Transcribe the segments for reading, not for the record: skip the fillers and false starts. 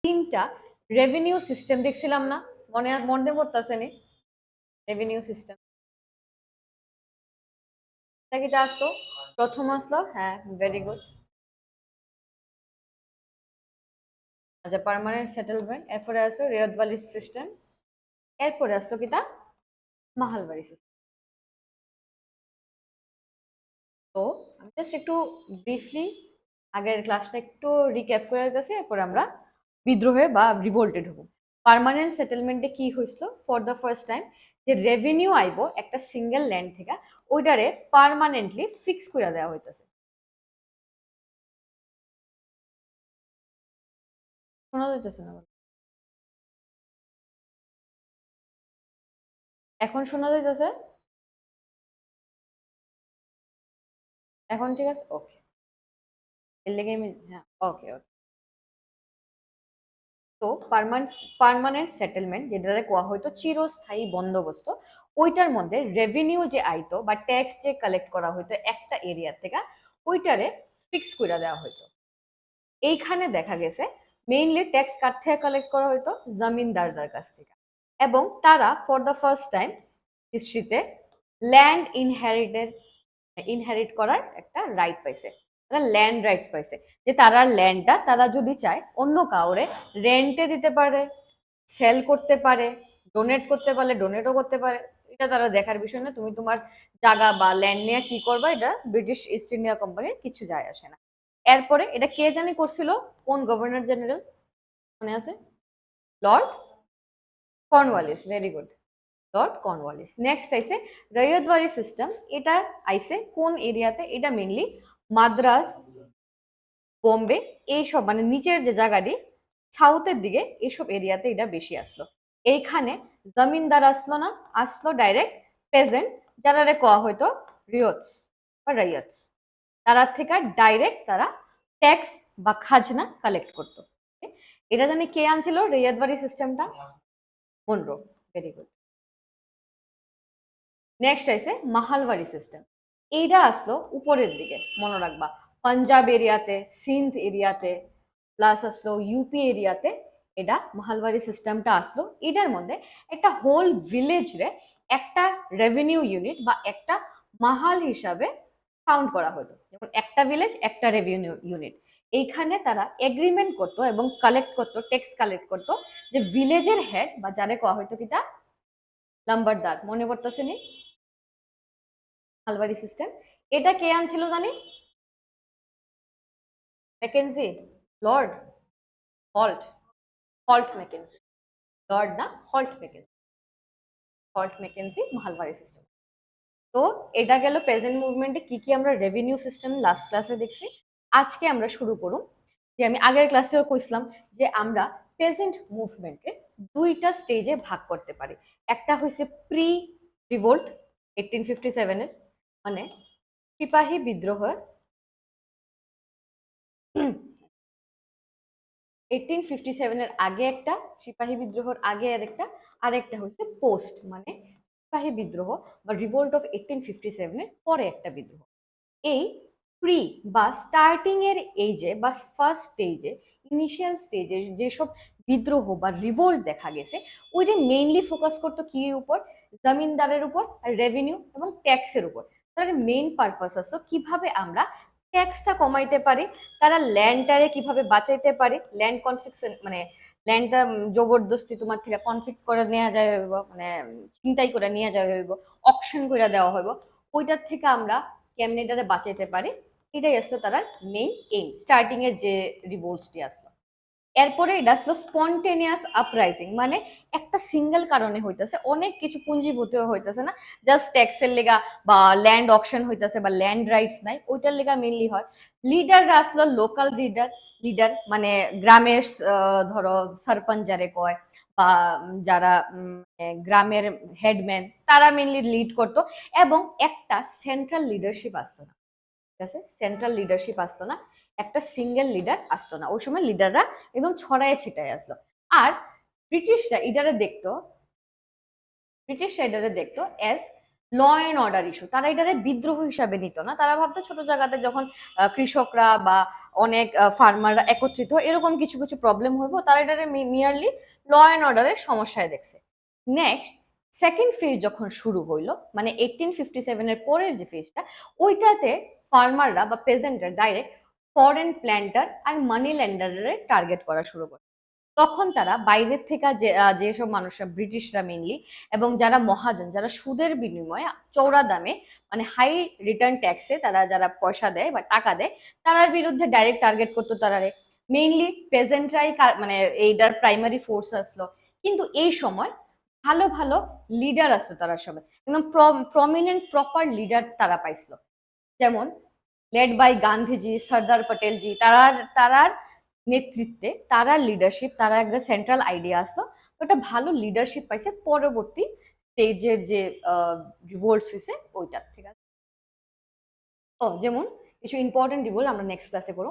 তিনটা revenue system দেখছিলাম না, মনে পড়তেছে নি? রেভিনিউ সিস্টেম এটা আসতো, প্রথম আসলো, হ্যাঁ ভেরি গুড। আচ্ছা, পার্মানেন্ট সেটেলমেন্ট, এরপরে আসলো রেওয়াত সিস্টেম, এরপরে আসলো কিতা মাহালবাড়ি সিস্টেম। তো আমি জাস্ট একটু ব্রিফলি আগের ক্লাসটা একটু রিক্যাপ করে দিতেছি, এরপরে আমরা বিদ্রোহে বা রিভোল্টেড হব। পার্মানেন্ট সেটেলমেন্টে কি হয়েছিল? ফর দ্য ফার্স্ট টাইম যে রেভিনিউ আইব একটা সিঙ্গেল ল্যান্ড থেকে, ওইটারে পার্মানেন্টলি ফিক্স করে দেওয়া হইতেছে। শোনা যাইতেছে না? এখন শোনা যাইতেছে? এখন ঠিক আছে, ওকে। এর লেগে আমি, হ্যাঁ, ওকে ওকে। তো পার্মানেন্ট সেটেলমেন্ট যেটা কোয়া হয়তো চিরস্থায়ী বন্দোবস্ত, ওইটার মধ্যে রেভিনিউ যে আইতো বা ট্যাক্স যে কালেক্ট করা হইতো একটা এরিয়া থেকে, ওইটারে ফিক্স করে দেওয়া হইতো। এইখানে দেখা গেছে মেইনলি ট্যাক্স কার থেকে কালেক্ট করা হইতো? জমিনদারদের কাছ থেকে। এবং তারা ফর দ্য ফার্স্ট টাইম হিস্ট্রিতে ল্যান্ড ইনহেরিট করার একটা রাইট পাইছে, তারা ল্যান্ড রাইটস পাইছে, যে তারা ল্যান্ডটা তারা যদি চায় অন্য কাউরে রেন্টে দিতে পারে, সেল করতে পারে, ডোনেট করতে পারলে ডোনেটও করতে পারে। এটা তারা দেখার বিষয় না, তুমি তোমার জায়গা বা ল্যান্ড নিয়ে কি করবা, এটা ব্রিটিশ ইস্ট ইন্ডিয়া কোম্পানির কিছু যায় আসে না। এরপরে এটা কে জানি করছিল? কোন গভর্নর জেনারেল মনে আছে? Lord Cornwallis, very good, Lord Cornwallis. Next আইসে রৈয়তবাড়ি সিস্টেম। এটা আইসে কোন এরিয়াতে? এটা মেইনলি মাদ্রাস, বোম্বে, এইসব মানে নিচের যে জায়গাটি সাউথের দিকে, এইসব এরিয়াতে এটা বেশি আসলো। এইখানে জমিনদার আসলো না, আসলো ডাইরেক্ট পেজেন্ট, যারা কোয়া হয়তো রিয়টস বা রাইয়টস। তারা থেকে ডাইরেক্ট তারা ট্যাক্স বা খাজনা কালেক্ট করতো। এটা জানি কে আনছিল রেয়াদবাড়ি সিস্টেমটা? Munro, very good. নেক্সট আইসে মাহালবাড়ি সিস্টেম। এইটা আসলো উপরের দিকে, মনে রাখবা, পাঞ্জাব এরিয়াতে, সিন্ধ এরিয়াতে, প্লাস আসলো ইউপি এরিয়াতে। এটা মাহালবাড়ি সিস্টেমটা আসলো। এটার মধ্যে একটা হোল ভিলেজ রে একটা রেভিনিউ ইউনিট বা একটা মাহাল হিসাবে কাউন্ট করা হতো। যেমন একটা ভিলেজ একটা রেভিনিউ ইউনিট। এইখানে তারা এগ্রিমেন্ট করতো এবং কালেক্ট করতো, ট্যাক্স কালেক্ট করতো, যে ভিলেজের হেড বা যারে কোয়া হয়তো কিটা লাম্বারদার, মনে পড়তেছে নি? হালবাড়ি সিস্টেম এটা কে আনছিল জানি? Mackenzie, Lord Holt, Holt Mackenzie, Lord না, Holt Mackenzie, Holt Mackenzie Mahalwari system. তো এটা গেল প্রেজেন্ট মুভমেন্টে কি কি আমরা রেভিনিউ সিস্টেম লাস্ট ক্লাসে দেখছি। আজকে আমরা শুরু করুন, যে আমি আগের ক্লাসেও কইছিলাম যে আমরা প্রেজেন্ট মুভমেন্টে দুইটা স্টেজে ভাগ করতে পারি। একটা হয়েছে প্রি রিভোল্ট 1857 এর, মানে সিপাহী বিদ্রোহের 1857 এর আগে একটা, সিপাহী বিদ্রোহের আগে আরেকটা হচ্ছে পোস্ট, মানে সিপাহী বিদ্রোহ বা রিভোল্ট অফ 1857 এর পরে একটা বিদ্রোহ। এই প্রি বা স্টার্টিং এর এইজে বা ফার্স্ট স্টেজে, ইনিশিয়াল স্টেজে যেসব বিদ্রোহ বা রিভোল্ট দেখা গেছে, ওইটা মেইনলি ফোকাস করতো কি উপর? জমিনদারের উপর, আর রেভিনিউ এবং ট্যাক্সের উপর। তার মেইন পারপাস আসতো কিভাবে আমরা ট্যাক্সটা কমাইতে পারি, তারা ল্যান্ডটারে কিভাবে বাঁচাইতে পারি, ল্যান্ড কনফিক্স মানে ল্যান্ডটা জবরদস্তি তোমার থেকে কনফিক্স করে নেওয়া যায় হইব, মানে ছিনতাই করে নিয়ে যাওয়া হইব, অকশন করে দেওয়া হইব, ওইটার থেকে আমরা কেমনে এটারে বাঁচাইতে পারি, এটাই আসলো তারা মেইন এইম, স্টার্টিং এর যে রিভোল্টসটি আসলো। এরপরে এটা আসলো স্পন্টেনিয়াস আপরাইজিং, মানে একটা সিঙ্গেল কারণে হইতেছে, অনেক কিছু পুঞ্জীভূত হইতেছে না, জাস্ট ট্যাক্সের লেগা বা ল্যান্ড অকশন হইতেছে বা ল্যান্ড রাইটস নাই, ওইটার লেগা মেইনলি হয়। লিডাররা আসলো লোকাল লিডার, লিডার মানে গ্রামের ধরো সরপঞ্চ যারে কয়, বা যারা গ্রামের হেডম্যান, তারা মেইনলি লিড করতো। এবং একটা সেন্ট্রাল লিডারশিপ আসতো না, ঠিক আছে? সেন্ট্রাল লিডারশিপ আসতো না, একটা সিঙ্গেল লিডার আসতো না। ওই সময় লিডাররা একদম ছড়ায় ছিটায় আসলো। আর ব্রিটিশরা এটারে দেখতো, ব্রিটিশরা এটারে দেখতো as law and order issue, তারা এটারে বিদ্রোহ হিসাবে নিত না, তারা ভাবতো ছোট জায়গাতে যখন কৃষকরা বা অনেক ফার্মাররা একত্রিত এরকম কিছু কিছু প্রবলেম হইব, তারা এটারে মিয়ারলি ল অ্যান্ড অর্ডারের সমস্যায় দেখছে। নেক্সট সেকেন্ড ফেজ যখন শুরু হইলো, মানে 1857 এর পরের যে ফেজটা, ওইটাতে ফার্মাররা বা পেজেন্টরা ডাইরেক্ট ফরেন প্ল্যান্টার আর মানি ল্যান্ডারের টার্গেট করা শুরু করে। তখন তারা বাইরের থেকে যেসব মানুষরা, ব্রিটিশরা মেইনলি, এবং যারা মহাজন, যারা সুদের বিনিময়ে চওড়া দামে মানে হাই রিটার্ন ট্যাক্সে তারা যারা পয়সা দেয় বা টাকা দেয়, তার বিরুদ্ধে ডাইরেক্ট টার্গেট করতো তারারে। মেইনলি পেজেন্টরাই মানে এইটার প্রাইমারি ফোর্স আসলো। কিন্তু এই সময় ভালো ভালো লিডার আসতো, তারা সবাই একদম প্রমিনেন্ট প্রপার লিডার তারা পাইছিল, যেমন লেড বাই গান্ধীজি, সর্দার পটেলজি, তারার তারার নেতৃত্বে, তারার লিডারশিপ, তারা একটা সেন্ট্রাল আইডিয়া আসলো। ওটা ভালো লিডারশিপ পাইছে পরবর্তী স্টেজের যে রিভোল্টস হয়েছে ওইটা, ঠিক আছে। ও যেমন কিছু ইম্পর্টেন্ট রিভোল্ট আমরা নেক্সট ক্লাসে করব,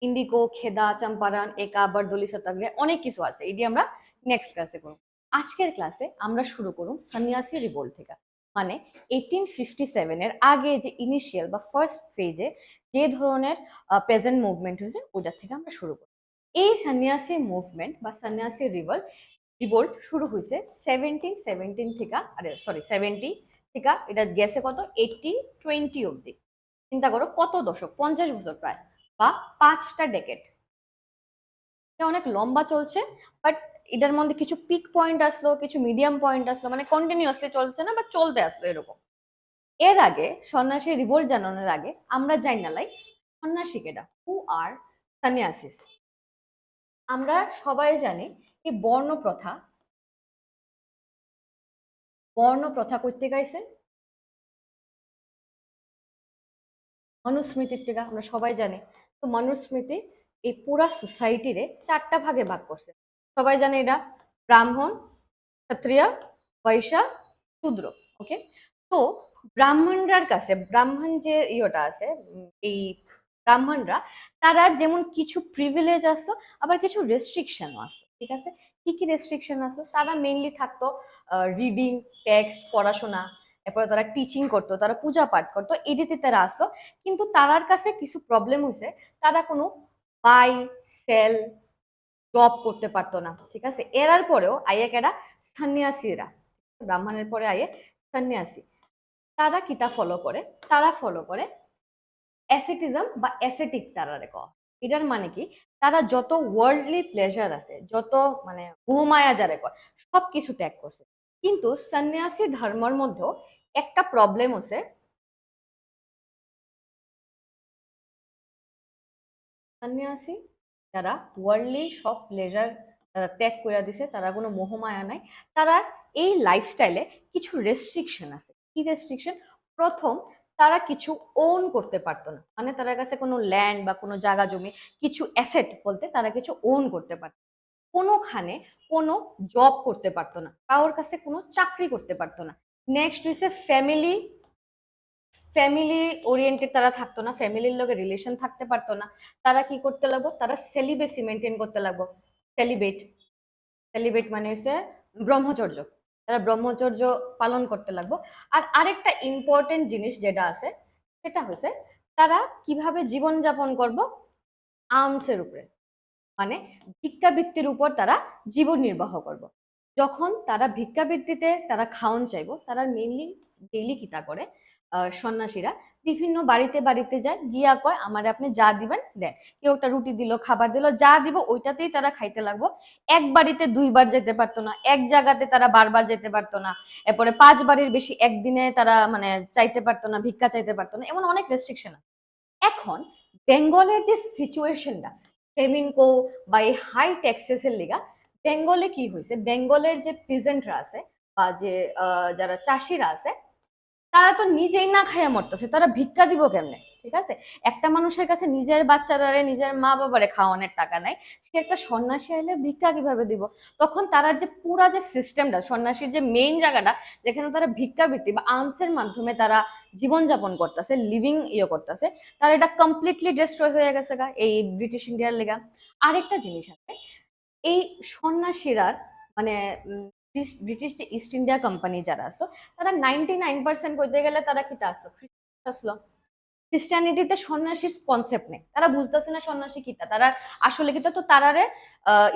ইন্ডিকো, খেদা, চম্পারণ, একা, বারদলি, সত্যাগ্রহ, অনেক কিছু আছে, এটি আমরা নেক্সট ক্লাসে করব। আজকের ক্লাসে আমরা শুরু করব সন্ন্যাসী রিভোল্ট থেকে, মানে 1857 এর আগে যে ইনিশিয়াল বা ফার্স্ট ফেজে যে ধরনের পেজেন্ট মুভমেন্ট হয়েছে ওইটার থেকে আমরা শুরু করব। এই সন্ন্যাসী মুভমেন্ট বা সন্ন্যাসী রিভোল্ট শুরু হয়েছে 1717 থেকে, আরে সরি 70 থেকে, এটা গেছে কত 1820 অব্দি। চিন্তা করো কত দশক, 50 বছর প্রায়, বা 5টা ডেকেড। এটা অনেক লম্বা চলছে, বাট এটার মধ্যে কিছু পিক পয়েন্ট আসলো, কিছু মিডিয়াম পয়েন্ট আসলো, মানে কন্টিনিউয়াসলি চলছে না বা চলতে আসলো এরকম। এর আগে সন্ন্যাসী রিভোল্ট জানানোর আগে আমরা জানি না লাই সন্ন্যাসী কেডা, হু আর সন্ন্যাসিস। আমরা সবাই জানি এই বর্ণ প্রথা করতে গাইছে মনুস্মৃতির থেকে, আমরা সবাই জানি। তো মনুস্মৃতি এই পুরা সোসাইটিরে 4টা ভাগে ভাগ করছে, সবাই জানে এটা, ব্রাহ্মণ, ক্ষত্রিয়, বৈশ্য, শূদ্র। ওকে, তো ব্রাহ্মণরার কাছে, ব্রাহ্মণ যে ইয়েটা আছে, এই ব্রাহ্মণরা, তারা যেমন কিছু প্রিভিলেজ আসতো, আবার কিছু রেস্ট্রিকশনও আসতো, ঠিক আছে। কি কি রেস্ট্রিকশন আসতো? তারা মেইনলি থাকতো রিডিং, টেক্সট, পড়াশোনা, এরপরে তারা টিচিং করতো, তারা পূজা পাঠ করতো, এডিতে তারা আসতো। কিন্তু তারার কাছে কিছু প্রবলেম হয়েছে, তারা কোনো বাই সেল জব করতে পারতো না, ঠিক আছে। এরার পরেও আইয়ে কেডা, সন্ন্যাসীরা, ব্রাহ্মণের পরে আইয়ে সন্ন্যাসী। তারা কিতা ফলো করে? তারা ফলো করে অ্যাসেটিজম বা অ্যাসেটিক, তারা রেখা। এটার মানে কি, তারা যত ওয়ার্ল্ডলি প্লেজার আছে, যত মানে মোহমায়া যারে কয়, সব কিছু ত্যাগ করছে। কিন্তু সন্ন্যাসী ধর্মের মধ্যেও একটা প্রবলেম আছে, সন্ন্যাসী যারা ওয়ার্ল্ডলি সব প্লেজার তারা ত্যাগ করে দিছে, তারা কোনো মোহমায়া নাই, তারা এই লাইফস্টাইলে কিছু রেস্ট্রিকশন আছে। কি রেস্ট্রিকশন? প্রথম, তারা কিছু ওন করতে পারতো না, মানে তার কাছে কোনো ল্যান্ড বা কোনো জায়গা জমি, কিছু অ্যাসেট বলতে তারা কিছু ওন করতে পারত, কোনোখানে কোনো জব করতে পারতো না, কারোর কাছে কোনো চাকরি করতে পারতো না। নেক্সট হইছে ফ্যামিলি, ফ্যামিলি ওরিয়েন্টেড তারা থাকতো না, ফ্যামিলির লগে রিলেশন থাকতে পারতো না। তারা কি করতে লাগবো? তারা সেলিবেসি মেনটেন করতে লাগবো। সেলিবেট, সেলিবেট মানে হচ্ছে ব্রহ্মচর্য, তারা ব্রহ্মচর্য পালন করতে লাগবো। আর আরেকটা ইম্পর্টেন্ট জিনিস যেটা আছে, সেটা হচ্ছে তারা কিভাবে জীবন যাপন করবো, আর্মসের উপরে, মানে ভিক্ষাবৃত্তির উপর তারা জীবন নির্বাহ করব। যখন তারা ভিক্ষাবৃত্তিতে তারা খাওন চাইবো, তারা মেইনলি ডেইলি কিতা করে, সন্ন্যাসীরা বিভিন্ন বাড়িতে বাড়িতে যায়, গিয়া কয় আমার আপনি যা দিবেন দেন। কেউ একটা রুটি দিল, খাবার দিল, যা দিব ওইটাতেই তারা খাইতে লাগবো। এক বাড়িতে 2বার যেতে পারতো না, এক জায়গাতে তারা বারবার যেতে পারতো না, এরপরে 5 বাড়ির বেশি একদিনে তারা মানে চাইতে পারতো না, ভিক্ষা চাইতে পারতো না, এমন অনেক রেস্ট্রিকশন আছে। এখন বেঙ্গলের যে সিচুয়েশনটা, ফেমিনকো বা এই হাই ট্যাক্সেসের লিগা, বেঙ্গলে কি হয়েছে, বেঙ্গলের যে পিজেন্টরা আছে বা যে যারা চাষিরা আছে, তারা তো নিজেই না খাইয়া মরতেছে, তারা ভিক্ষা দিব কেমনে, ঠিক আছে। একটা মানুষের কাছে নিজের বাচ্চারা, নিজের মা বাবারে খাওয়ানোর টাকা নাই, সে একটা সন্ন্যাসী আইলে ভিক্ষা কিভাবে দিব? তখন তারা যে পুরা যে সিস্টেমটা, সন্ন্যাসীর যে মেইন জায়গাটা, যেখানে তারা ভিক্ষাবৃত্তি বা আর্মসের মাধ্যমে তারা জীবনযাপন করতেছে, লিভিং করতেছে, তারা এটা কমপ্লিটলি ডিস্ট্রয় হয়ে গেছে গা এই ব্রিটিশ ইন্ডিয়ার লেগা। আরেকটা জিনিস আছে, এই সন্ন্যাসীরা মানে ব্রিটিশ যে ইস্ট ইন্ডিয়া কোম্পানি যারা আসলো তারা 99% বলতে গেলে তারা কিতা আসলো, খ্রিস্টান আসলো। খ্রিস্টানিটিতে সন্ন্যাসীর কনসেপ্ট নেই, তারা বুঝতেছে না সন্ন্যাসী কিতা, তারা আসলে কিতা। তো তারারে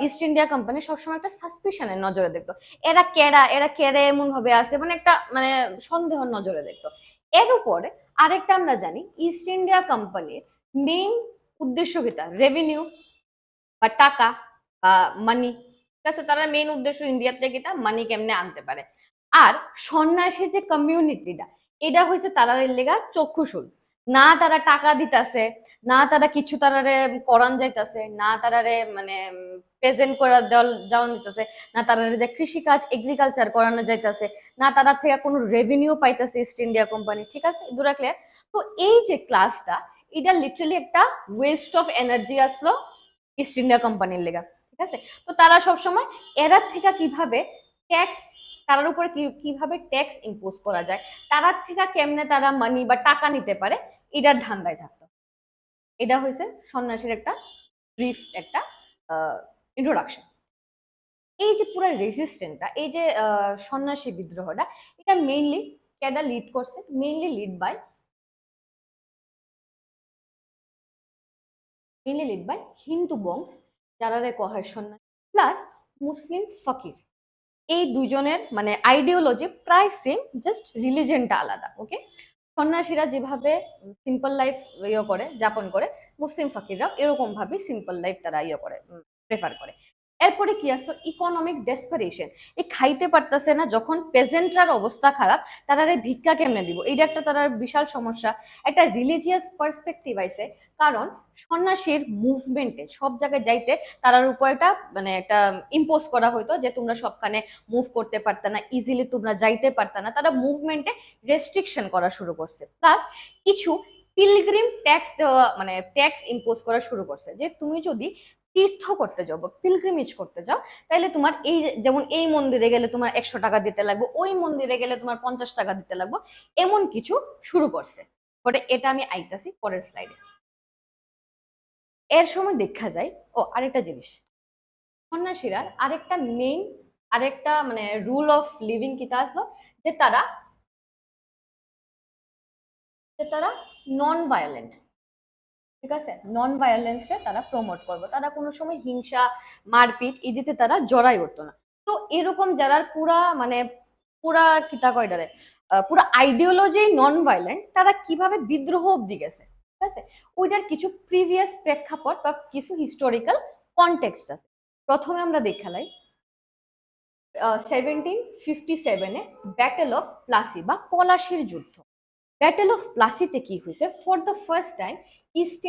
ইস্ট ইন্ডিয়া কোম্পানি সবসময় একটা সাসপিশনের নজরে দেখতো, এরা কেডা, এরা কেড়ে এমন ভাবে আছে, মানে একটা মানে সন্দেহের নজরে দেখতো। এর উপরে আরেকটা আমরা জানি, ইস্ট ইন্ডিয়া কোম্পানির মেইন উদ্দেশ্য কিতা, রেভিনিউ বা টাকা বা মানি। ঠিক আছে, তারা মেইন উদ্দেশ্য ইন্ডিয়ার থেকে এটা মানি কেমনে আনতে পারে। আর সন্ন্যাসী যে কমিউনিটিটা, এটা হয়েছে তারা লেগা চক্ষুশূল। না তারা টাকা দিতেছে, না তারা কিছু তারারে করান যাইতেছে, না তারারে মানে প্রেজেন্ট করে যাওয়ান দিতেছে, না তারারে কৃষি কাজ এগ্রিকালচার করানো যাইতেছে, না তারা থেকে কোনো রেভিনিউ পাইতেছে ইস্ট ইন্ডিয়া কোম্পানি। ঠিক আছে, দুরা ক্লিয়ার। তো এই যে ক্লাসটা, এটা লিটারালি একটা ওয়েস্ট অফ এনার্জি আসলো ইস্ট ইন্ডিয়া কোম্পানির লেগা। ঠিক আছে, তো তারা সবসময় এরার থেকে কিভাবে ট্যাক্স, তার উপরে কিভাবে ট্যাক্স ইম্পোজ করা যায়, তারার থেকে কেমনে তারা মানি বা টাকা নিতে পারে, এটার ধান্দায় থাকতো। এটা হয়েছে সন্ন্যাসীর একটা ব্রিফ একটা ইন্ট্রোডাকশন। এই যে পুরো রেজিস্ট্যান্টটা, এই যে সন্ন্যাসী বিদ্রোহটা, এটা মেইনলি কেডা লিড করছে, মেইনলি লিড বাই হিন্দু বংশ, যারা কয় সন্ন্যাসী, প্লাস মুসলিম ফকির। এই দুজনের মানে আইডিওলজি প্রায় সেম, জাস্ট রিলিজনটা আলাদা। ওকে, সন্ন্যাসীরা যেভাবে সিম্পল লাইফ করে যাপন করে, মুসলিম ফাকিররাও এরকম ভাবে সিম্পল লাইফ তারা করে, প্রেফার করে। এরপরে কি আসতো, ইকোনমিক ডেসপারেশন। এই খাইতে পারতেছে না যখন পেজেন্টরার অবস্থা খারাপ, তারা ভিক্ষা কেমনে দিব, এইটা একটা তারা বিশাল সমস্যা। একটা রিলিজিয়াস পার্সপেক্টিভ আইছে, কারণ সন্ন্যাসীর মুভমেন্টে সব জায়গায় যাইতে তার উপর একটা মানে একটা ইম্পোজ করা হইতো যে তোমরা সবখানে মুভ করতে পারতা না, ইজিলি তোমরা যাইতে পারতা না। তারা মুভমেন্টে রেস্ট্রিকশন করা শুরু করছে, প্লাস কিছু পিলগ্রিম ট্যাক্স দেওয়া, মানে ট্যাক্স ইম্পোজ করা শুরু করছে, যে তুমি যদি তীর্থ করতে যাও বা পিলগ্রিমেজ করতে যাও, তাহলে তোমার এই যেমন এই মন্দিরে গেলে তোমার 100 টাকা দিতে লাগবে, ওই মন্দিরে গেলে তোমার 50 টাকা দিতে লাগবে, এমন কিছু শুরু করছে। বটে এটা আমি আইতাছি পরের স্লাইডে। এর সময় দেখা যায়, ও আরেকটা জিনিস, সন্ন্যাসীরা আরেকটা মানে রুল অফ লিভিং কিতা আসলো, যে তারা নন ভায়োলেন্ট। ঠিক আছে, নন ভায়োলেন্সে তারা প্রমোট করবো, তারা কোনো সময় হিংসা মারপিট এদিকে তারা জড়াই উঠতো না। তো এরকম যারা পুরা মানে পুরা কিতা কয়টারে পুরা আইডিওলজি নন ভায়োলেন্ট, তারা কিভাবে বিদ্রোহ অব্দি গেছে। ঠিক আছে, ওইটার কিছু প্রিভিয়াস প্রেক্ষাপট বা কিছু হিস্টোরিক্যাল কনটেক্সট আছে। প্রথমে আমরা দেখালাই 1757-এ ব্যাটেল অফ প্লাসি বা পলাশির যুদ্ধ। ব্যাটেল অফ প্লাসিতে কি হয়েছে, for the first time east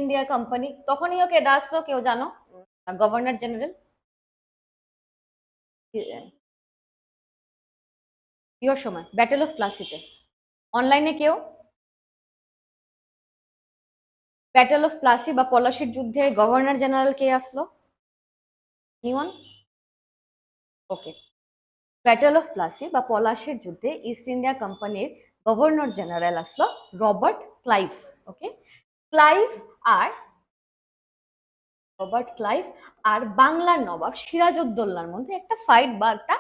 India company তখনই ওকে আসলো, কেউ জানো, গভর্নর জেনারেল ইয়োর সময় ব্যাটেল অফ প্লাসিতে অনলাইনে কেউ, ব্যাটেল অফ প্লাসি বা পলাশির যুদ্ধে গভর্নর জেনারেল কে আসলো, নিওয়ান? ওকে, ব্যাটেল অফ প্লাসি বা পলাশির যুদ্ধে ইস্ট ইন্ডিয়া কোম্পানির গভর্নর জেনারেল আসলো রবার্ট ক্লাইভ। ওকে, ক্লাইভ আর বাংলার নবাব সিরাজউদ্দৌলার মধ্যে একটা ফাইট বা একটা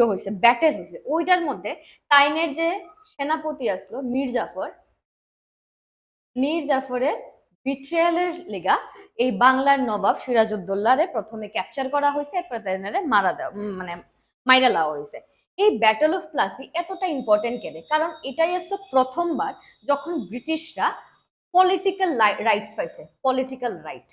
হয়েছে, ব্যাটেল হয়েছে। ওইটার মধ্যে তাইনের যে সেনাপতি আসলো মীর জাফরের বিট্রিয়ালের লেগা এই বাংলার নবাব সিরাজউদ্দৌলারে প্রথমে ক্যাপচার করা হয়েছে, এরপর তাইনারে মারা দেওয়া মানে মাইরা লাওয়া হয়েছে। এই ব্যাটল অফ প্লাসি এতটা ইম্পর্টেন্ট কেন, কারণ এটাই আসলো প্রথমবার যখন ব্রিটিশরা পলিটিক্যাল রাইটস পাইছে, পলিটিক্যাল রাইট।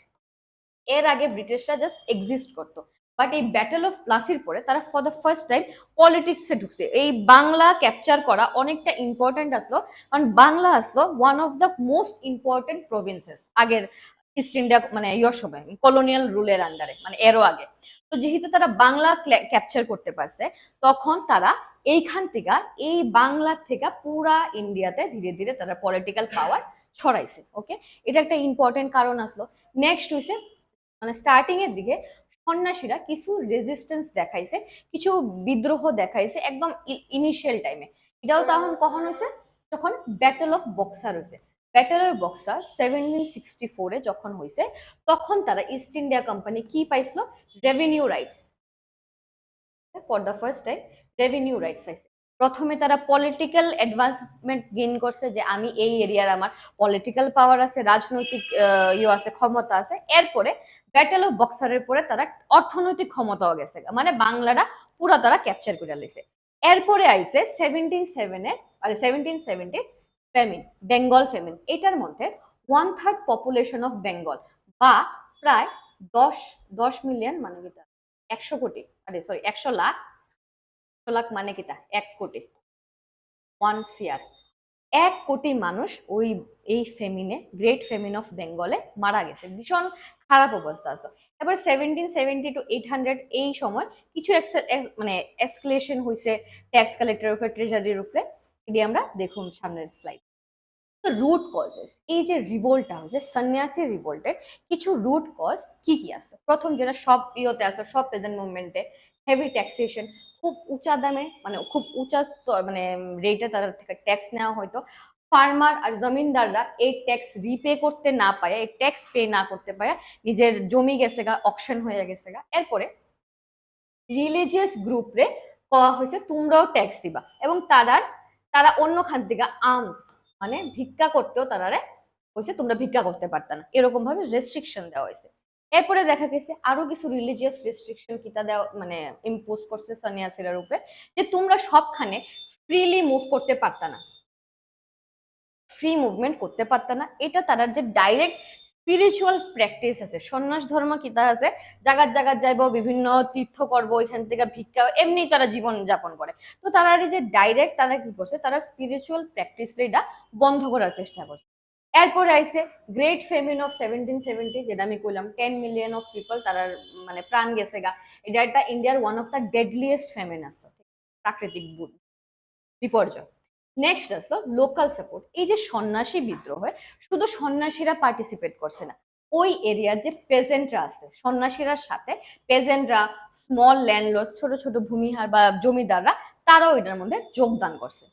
এর আগে ব্রিটিশরা জাস্ট এক্সিস্ট করতো, বাট এই ব্যাটেল অফ প্লাসির পরে তারা ফর দ্য ফার্স্ট টাইম পলিটিক্সে ঢুকছে। এই বাংলা ক্যাপচার করা অনেকটা ইম্পর্টেন্ট আসলো, কারণ বাংলা আসলো one of the most important provinces আগের ইস্ট ইন্ডিয়া মানে ইয়োর সময় কলোনিয়াল রুলের আন্ডারে, মানে এরও আগে। তো যেহেতু তারা বাংলা ক্যাপচার করতে পারছে, তখন তারা এইখান থেকে এই বাংলার থেকে পুরা ইন্ডিয়াতে ধীরে ধীরে তারা পলিটিক্যাল পাওয়ার ছড়াইছে। ওকে, এটা একটা ইম্পর্টেন্ট কারণ আসলো। নেক্সট হইছে মানে স্টার্টিং এর দিকে সন্ন্যাসীরা কিছু রেজিস্ট্যান্স দেখাইছে, কিছু বিদ্রোহ দেখাইছে একদম ইনিশিয়াল টাইমে। এটাও তখন কখন হয়েছে, যখন ব্যাটেল অফ বক্সার হয়েছে। ব্যাটেল অফ বক্সার 1764-এ যখন হয়েছে, তখন তারা ইস্ট ইন্ডিয়া কোম্পানি কি পাইছিল, revenue rights. For the first time revenue rights পাইছে। প্রথমে তারা পলিটিক্যাল অ্যাডভান্সমেন্ট গেইন করছে যে আমি এই এরিয়ার আমার পলিটিক্যাল পাওয়ার আছে, রাজনৈতিক আছে, ক্ষমতা আছে। এরপরে ব্যাটেল অফ বক্সারের পরে তারা অর্থনৈতিক ক্ষমতাও গেছে, মানে বাংলাটা পুরা তারা ক্যাপচার করে লিছে। এরপরে আইছে 1770 ফেমিন, বেঙ্গল ফেমিন। এটার মধ্যে 1/3 পপুলেশন অফ বেঙ্গল বা প্রায় 10 মিলিয়ন, মানে কি 100 কোটি, আরে সরি 100 লাখ, 100 লাখ মানে কিতা 1 কোটি, 1 সিআর, 1 কোটি মানুষ ওই এই ফেমিনে, গ্রেট ফেমিন অফ বেঙ্গলে মারা গেছে। ভীষণ খারাপ অবস্থা আছে। এবার 1770 to 800 এই সময় কিছু মানে এসকেলেশন হয়েছে ট্যাক্স কালেক্টরের উপরে, ট্রেজারির উপরে। এটি আমরা দেখুন সামনের স্লাইড। তো রুট কজেস, এই যে রিভোল্টটা হচ্ছে সন্ন্যাসী রিভোল্টের কিছু রুট কজ কি কি আসতো? প্রথম যেটা সব ইয়েতে আসতো, সব প্রেজেন্ট মুভমেন্টে, হেভি ট্যাক্সেশন, খুব উঁচা দামে, মানে খুব উঁচা মানে রেটে তাদের থেকে ট্যাক্স নেওয়া হয়তো। ফার্মার আর জমিনদাররা এই ট্যাক্স রিপে করতে না পায়, এই ট্যাক্স পে না করতে পায়, নিজের জমি গেছে গা, অকশন হয়ে গেছে গা। এরপরে রিলিজিয়াস গ্রুপরে কওয়া হয়েছে তোমরাও ট্যাক্স দিবা, এবং তারা অন্য খান থেকে আর্মস মানে ভিক্ষা করতেও তারারে হয়েছে তোমরা ভিক্ষা করতে পারত না, এরকম ভাবে রেস্ট্রিকশন দেওয়া হয়েছে। এরপরে দেখা গেছে আরো কিছু রিলিজিয়াস রেস্ট্রিকশন কিতা দেওয়া, মানে ইম্পোজ করছে সন্ন্যাসীদের উপরে, যে তোমরা সবখানে ফ্রিলি মুভ করতে পারত না, ফ্রি মুভমেন্ট করতে পারত না। এটা তারা যে ডাইরেক্ট স্পিরিচুয়াল প্র্যাকটিস আছে, সন্ন্যাস ধর্ম কিতা আছে, জায়গার জায়গার যাইব, বিভিন্ন তীর্থ করবো, ওইখান থেকে ভিক্ষা, এমনি তারা জীবন যাপন করে। তো তারা যে ডাইরেক্ট তারা কি করছে, তারা স্পিরিচুয়াল প্র্যাকটিস এটা বন্ধ করার চেষ্টা করছে। এরপরে আইসে গ্রেট ফেমিন অফ 1770, যেটা আমি কইলাম 10 মিলিয়ন অফ পিপল তারা মানে প্রাণ গেছে গা। এটা একটা ইন্ডিয়ার one of the deadliest famine আছে, প্রাকৃতিক বিপর্যয়। নেক্সট আসলো লোকাল সাপোর্ট। এই যে সন্ন্যাসী বিদ্রোহে শুধু সন্ন্যাসীরা পার্টিসিপেট করছে না, ওই এরিয়ার যে পেজেন্টরা আছে, সন্ন্যাসীরা সাথে পেজেন্টরা, স্মল ল্যান্ডলর্ড, ছোট ছোট ভূমিহার বা জমিদাররা, তারাও এটার মধ্যে যোগদান করছে।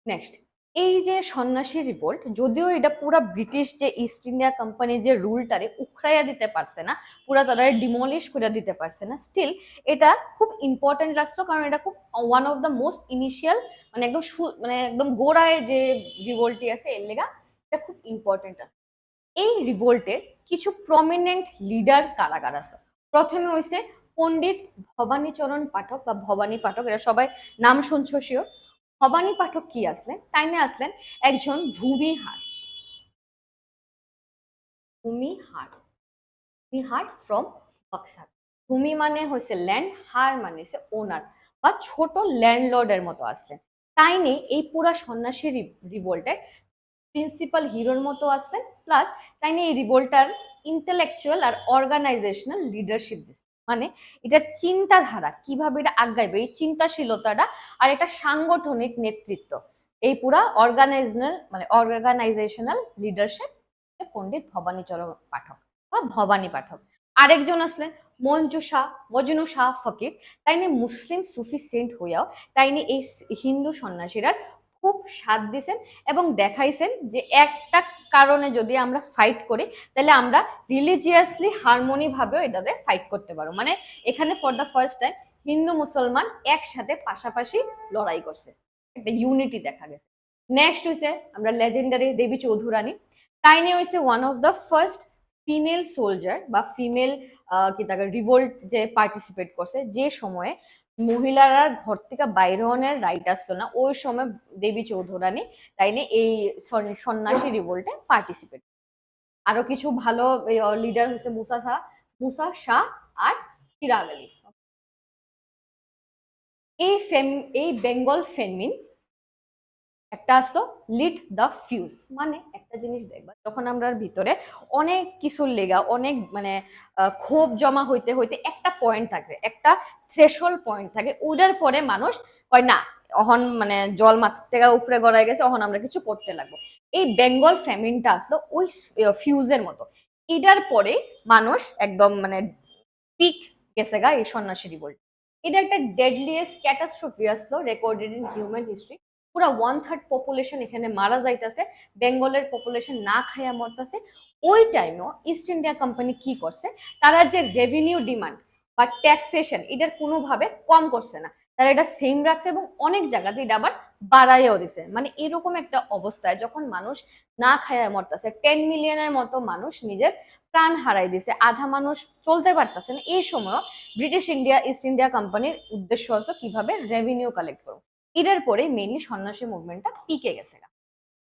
নেক্সট, এই যে সন্ন্যাসী রিভোল্ট, যদিও এটা পুরা ব্রিটিশ যে ইস্ট ইন্ডিয়া কোম্পানি যে রুলটারে উখড়াইয়া দিতে পারছে না, পুরা তারা ডিমলিশ করে দিতে পারছে না, স্টিল এটা খুব ইম্পর্টেন্ট রাষ্ট্র, কারণ এটা খুব one of the most initial, মানে একদম মানে একদম গোড়ায় যে রিভোল্টটি আছে, এর লেগা এটা খুব ইম্পর্টেন্ট আছে। এই রিভোল্টের কিছু প্রমিনেন্ট লিডার কারা কারা আছে? প্রথমে হয়েছে পণ্ডিত ভবানীচরণ পাঠক বা ভবানী পাঠক, এরা সবাই নাম শুনছো শিওর। ভবানী পাঠক কি আসলেন? তাই না আসলেন একজন ভূমিহার, ভূমিহার ফ্রম বক্সার। ভূমি মানে হয়েছে ল্যান্ড, হার মানে হচ্ছে ওনার বা ছোট ল্যান্ডলর্ডের মতো আসলেন। তাই নেই এই পুরা সন্ন্যাসী রিভোল্টের প্রিন্সিপাল হিরোর মতো আসলেন, প্লাস তাই নিয়ে এই রিভোল্টার ইন্টেলেকচুয়াল আর অর্গানাইজেশনাল লিডারশিপ দিচ্ছে, মানে এটার চিন্তাধারা কিভাবে এটা আগাইবে, এই চিন্তাশীলতাটা আর এটা সাংগঠনিক নেতৃত্ব, এই পুরা অর্গানাইজেশনাল লিডারশিপ পণ্ডিত ভবানীচরণ পাঠক বা ভবানী পাঠক। আরেকজন আসলেন মজনু শাহ ফকির। তাই নিয়ে মুসলিম সুফি সেন্ট হইয়াও তাই নিয়ে এই হিন্দু সন্ন্যাসীরা খুব সাথ দিয়েছেন এবং দেখাইছেন যে একটা কারণে যদি আমরা ফাইট করি তাহলে আমরা রিলিজিয়াসলি হারমোনি ভাবেও এটাতে ফাইট করতে পারো। মানে এখানে for the first time Hindu মুসলমান একসাথে পাশাপাশি লড়াই করছে, একটা ইউনিটি দেখা গেছে। নেক্সট হইছে আমরা লেজেন্ডারি দেবী চৌধুরানী। তাই নিয়ে হইছে one of the first female soldier বা ফিমেল কি তাকে রিভোল্ট যে পার্টিসিপেট করছে, যে সময়ে মহিলারা ঘর থেকে বাইরে হওয়ার রাইট আসতো না, ওই সময় দেবী চৌধুরানী তাইলে এই সন্ন্যাসী রিভোল্টে পার্টিসিপেট। আরো কিছু ভালো লিডার হয়েছে মুসা শাহ আর চিরাগ আলী। এই বেঙ্গল ফেমিন একটা আসতো লিড দ্য ফিউজ, মানে একটা জিনিস দেখবা যখন আমরা ভিতরে অনেক কিছুর লেগা অনেক মানে ক্ষোভ জমা হইতে হইতে একটা পয়েন্ট থাকে, একটা থ্রেশহোল্ড পয়েন্ট থাকে, ওইটার পরে মানুষ হয় না অহন মানে জল মাথার থেকে উপরে গড়ায় গেছে, অহন আমরা কিছু করতে লাগবো। এই বেঙ্গল ফ্যামিনটা আসলো ওই ফিউজের মতো, এটার পরে মানুষ একদম মানে পিক গেছে গা এই সন্ন্যাসী রিভোল্ট। এটা একটা ডেডলিয়েস্ট ক্যাটাস্ট্রফি আসলো রেকর্ডেড ইন হিউম্যান হিস্ট্রি। পুরা 1/3 পপুলেশন এখানে মারা যাইতেছে, বেঙ্গলের পপুলেশন না খাইয়া মরতেছে। ওই টাইমেও ইস্ট ইন্ডিয়া কোম্পানি কি করছে, তারা যে রেভিনিউ ডিমান্ড বা ট্যাক্সেশন এটার কোনোভাবে কম করছে না, তারা এটা সেম রাখছে এবং অনেক জায়গাতে এটা আবার বাড়াইও দিছে। মানে এরকম একটা অবস্থায় যখন মানুষ না খায়া মরতেছে, 10 মিলিয়নের মতো মানুষ নিজের প্রাণ হারাই দিছে, আধা মানুষ চলতে পারতেছে না, এই সময় ব্রিটিশ ইন্ডিয়া ইস্ট ইন্ডিয়া কোম্পানির উদ্দেশ্য হতো কিভাবে রেভিনিউ কালেক্ট করবো। এটার পরে মেইনলি সন্ন্যাসী মুভমেন্টটা পিকে গেছে।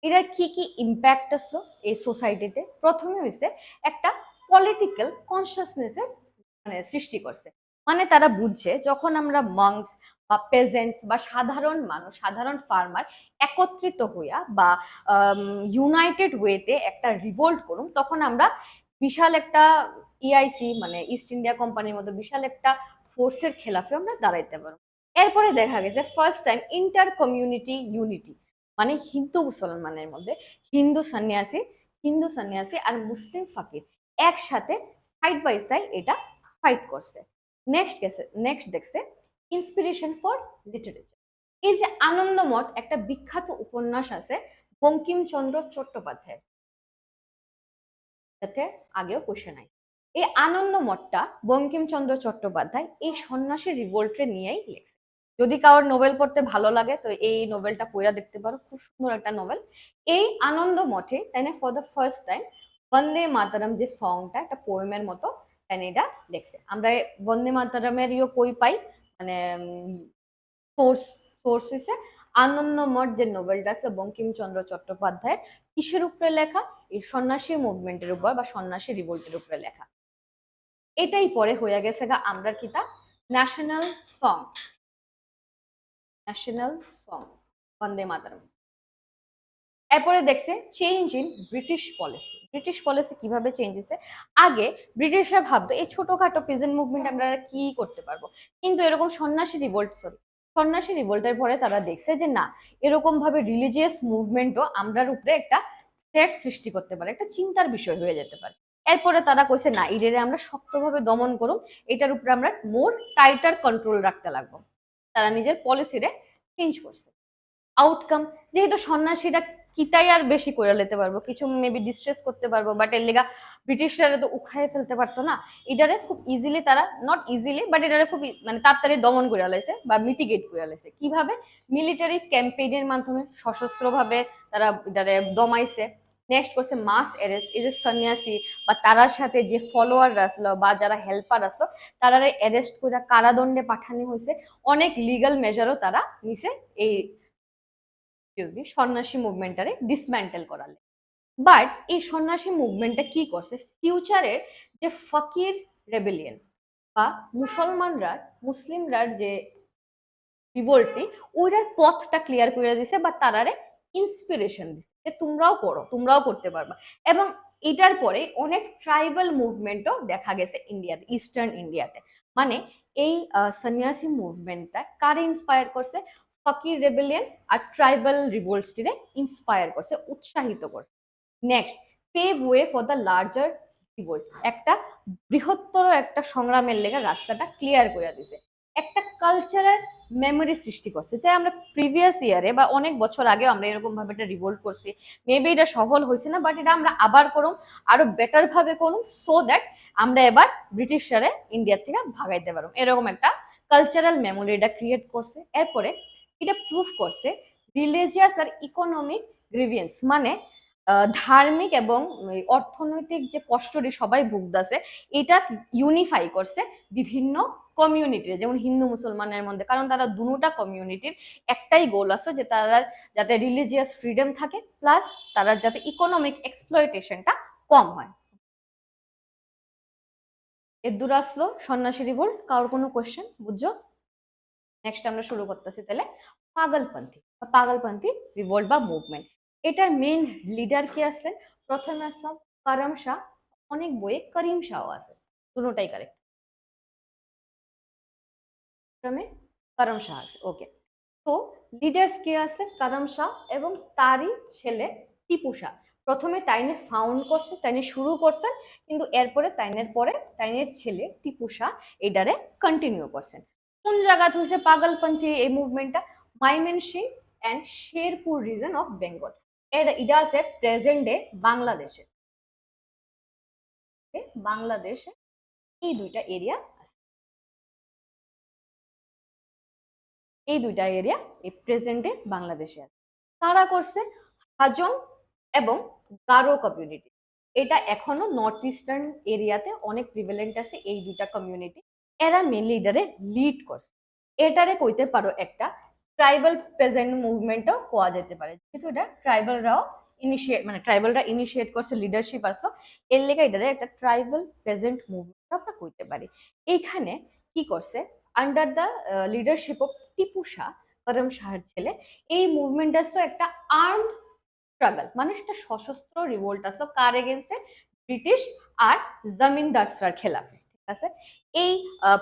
এটার কি কি ইম্প্যাক্ট আসলো এই সোসাইটিতে? প্রথমে হয়েছে একটা পলিটিক্যাল কনসিয়াসনেসের মানে সৃষ্টি করছে। মানে তারা বুঝছে যখন আমরা মংস বা পেজেন্টস বা সাধারণ মানুষ, সাধারণ ফার্মার একত্রিত হইয়া বা ইউনাইটেড ওয়েতে একটা রিভোল্ট করুন, তখন আমরা বিশাল একটা ইআইসি মানে ইস্ট ইন্ডিয়া কোম্পানির মতো বিশাল একটা ফোর্সের খেলাফে আমরা দাঁড়াইতে পারবো। এরপরে দেখা গেছে first time inter community unity, মানে হিন্দু মুসলমানের মধ্যে হিন্দু সন্ন্যাসী আর মুসলিম ফাকির একসাথে সাইড বাই সাইড এটা ফাইট করছে। নেক্সট দেখছে ইন্সপিরেশন ফর লিটারেচার। এই যে আনন্দমঠ একটা বিখ্যাত উপন্যাস আছে বঙ্কিমচন্দ্র চট্টোপাধ্যায়, যাতে আগেও কোশ্চেন নাই। এই আনন্দমঠটা বঙ্কিমচন্দ্র চট্টোপাধ্যায় এই সন্ন্যাসী রিভোল্টে নিয়েই লিখছে। যদি কারোর নোবেল পড়তে ভালো লাগে তো এই নোবেলটা পড়া দেখতে পারো, খুব সুন্দর একটা নোবেল। এই আনন্দ মঠে তাই ফর দ্য ফার্স্ট টাইম বন্দে মাতারাম যে সংটা একটা পোয়েমের মতো তাই এটা লেখছে। আমরা বন্দে মাতারামের কই পাই মানে সোর্স সোর্স হইছে আনন্দমঠ যে নোবেলটা আছে বঙ্কিমচন্দ্র চট্টোপাধ্যায়, কিসের উপরে লেখা? এই সন্ন্যাসী মুভমেন্টের উপর বা সন্ন্যাসী রিভোল্টের উপরে লেখা। এটাই পরে হয়ে গেছে গা আমরা কিতা ন্যাশনাল সং, ন্যাশনাল সং বন্দে মাতরম। এরপরে দেখছে change in British policy. British policy কিভাবে চেঞ্জ হয়েছে? আগে ব্রিটিশরা ভাবতো এই ছোটখাটো পিজেন্ট মুভমেন্ট আমরা কি করতে পারবো, কিন্তু এরকম সন্ন্যাসী রিভোল্টের পরে তারা দেখছে যে না, এরকম ভাবে রিলিজিয়াস মুভমেন্টও আমরার উপরে একটা থ্রেট সৃষ্টি করতে পারে, একটা চিন্তার বিষয় হয়ে যেতে পারে। এরপরে তারা কইছে না, এটারে আমরা শক্তভাবে দমন করুম, এটার উপরে আমরা মোর টাইটার কন্ট্রোল রাখতে লাগবো। তারা নিজের পলিসিরে চেঞ্জ করছে। আউটকাম, যেহেতু সন্ন্যাসীরা কিতাই আর বেশি করে লেতে পারবো, কিছু মেবি ডিস্ট্রেস করতে পারবো, বাট এর লেগা ব্রিটিশরা তো উখায় ফেলতে পারতো না। এটারে খুব ইজিলি তারা, নট ইজিলি বাট এটারে খুব মানে তাড়াতাড়ি দমন করে লাইছে বা মিটিগেট করে লাইছে। কিভাবে? মিলিটারি ক্যাম্পেইনের মাধ্যমে সশস্ত্র ভাবে তারা এটারে দমাইছে। নেক্সট করছে মাস অ্যারেস্ট। এই যে সন্ন্যাসী বা তারার সাথে যে ফলোয়াররা আসলো বা যারা হেল্পার আসলো তারারে অ্যারেস্ট করে কারাদণ্ডে পাঠানো হয়েছে। অনেক লিগাল মেজারও তারা নিছে এই সন্ন্যাসী মুভমেন্টারে ডিসম্যান্টেল করালে। বাট এই সন্ন্যাসী মুভমেন্টটা কি করছে, ফিউচারের যে ফকির রেবেলিয়ন বা মুসলিমরার যে রিভোল্টটি, ওইটার পথটা ক্লিয়ার করে দিছে বা তারারে ইন্সপিরেশন দিছে যে তোমরাও করো, তোমরাও করতে পারবা। এবং এটার পরে অনেক ট্রাইবাল মুভমেন্টও দেখা গেছে ইন্ডিয়াতে, ইস্টার্ন ইন্ডিয়াতে। মানে এই সন্ন্যাসী মুভমেন্টটা কারে ইন্সপায়ার করছে? ফকির রেবেলিয়ন আর ট্রাইবাল রিভোল্টসটিরে ইন্সপায়ার করছে, উৎসাহিত করছে। Next, pave way for the larger revolt, একটা বৃহত্তর একটা সংগ্রামের লেগে রাস্তাটা ক্লিয়ার করে দিছে। একটা কালচারাল মেমোরি সৃষ্টি করছে, যে আমরা প্রিভিয়াস ইয়ারে বা অনেক বছর আগেও আমরা এরকম ভাবে একটা রিভোল্ট করছি, মেবি এটা সফল হয়েছে না, বাট এটা আমরা আবার করুম, আরো বেটার ভাবে করুম, সো দ্যাট আমরা এবার ব্রিটিশরা ইন্ডিয়া থেকে ভাগাইতে পারবো। এরকম একটা কালচারাল মেমোরি এটা ক্রিয়েট করছে। এরপরে এটা প্রুফ করছে রিলিজিয়াস আর ইকোনমিক গ্রিভিয়েন্স, মানে ধার্মিক এবং অর্থনৈতিক যে কষ্টটি সবাই ভুগতেছে, এটা ইউনিফাই করছে বিভিন্ন কমিউনিটির, যেমন হিন্দু মুসলমানের মধ্যে, কারণ তারা দুটা কমিউনিটির একটাই গোল আছে যে তারা যাতে রিলিজিয়াস ফ্রিডম থাকে, প্লাস তারা যাতে ইকোনমিক এক্সপ্লয়টেশনটা কম হয়। এর দূর আসলো সন্ন্যাসী রিভোল্ট। কারোর কোনো কোয়েশ্চেন? বুঝছো? নেক্সট আমরা শুরু করতেছি তাহলে পাগলপন্থী রিভোল্ট বা মুভমেন্ট। এটার মেইন লিডার কে আসলেন? প্রথমে আসলাম করম শাহ, অনেক বইয়ে করিম শাহ আছে, দুটোটাই কারেক্ট, প্রথমে করম শাহ আছে। ওকে, তো লিডার্স কে আছে? করম শাহ এবং তারই ছেলে টিপু শাহ। প্রথমে তাইনে ফাউন্ড করছে, তাইনে শুরু করছেন, কিন্তু এরপরে তাইনের ছেলে টিপু শাহ এটারে কন্টিনিউ করছেন। কোন জায়গা হচ্ছে পাগলপন্থী এই মুভমেন্টটা? Mymensingh and Sherpur region of Bengal. এটা আছে প্রেজেন্ট ডে বাংলাদেশে, বাংলাদেশে এই দুইটা এরিয়া আছে। এই দুইটা এরিয়া এই প্রেজেন্টে বাংলাদেশে আছে। তারা করছে হাজং এবং গারো কমিউনিটি। এটা এখনো নর্থ ইস্টার্ন এরিয়াতে অনেক প্রিভেলেন্ট আছে এই দুইটা কমিউনিটি। এরা মেনলি এটারে লিড করছে। এটারে কইতে পারো একটা ট্রাইবাল প্রেজেন্ট মুভমেন্টও কোয়া যেতে পারে, যেহেতু এটা ট্রাইবালরাও ইনিশিয়েট মানে ট্রাইবালরা ইনিশিয়েট করছে, লিডারশিপ আসলো, এর লেগে এটারে একটা ট্রাইবাল প্রেজেন্ট মুভমেন্ট আমরা কইতে পারি। এইখানে কি করছে, under the leadership of Tipu Shah, Karam শাহের ছেলে, এই মুভমেন্ট আসতো একটা আর্ম স্ট্রাগল, মানে একটা সশস্ত্র রিভোল্ট আসতো কার এগেনস্টে, ব্রিটিশ আর জমিনদারসরার খেলাফে। ঠিক আছে, এই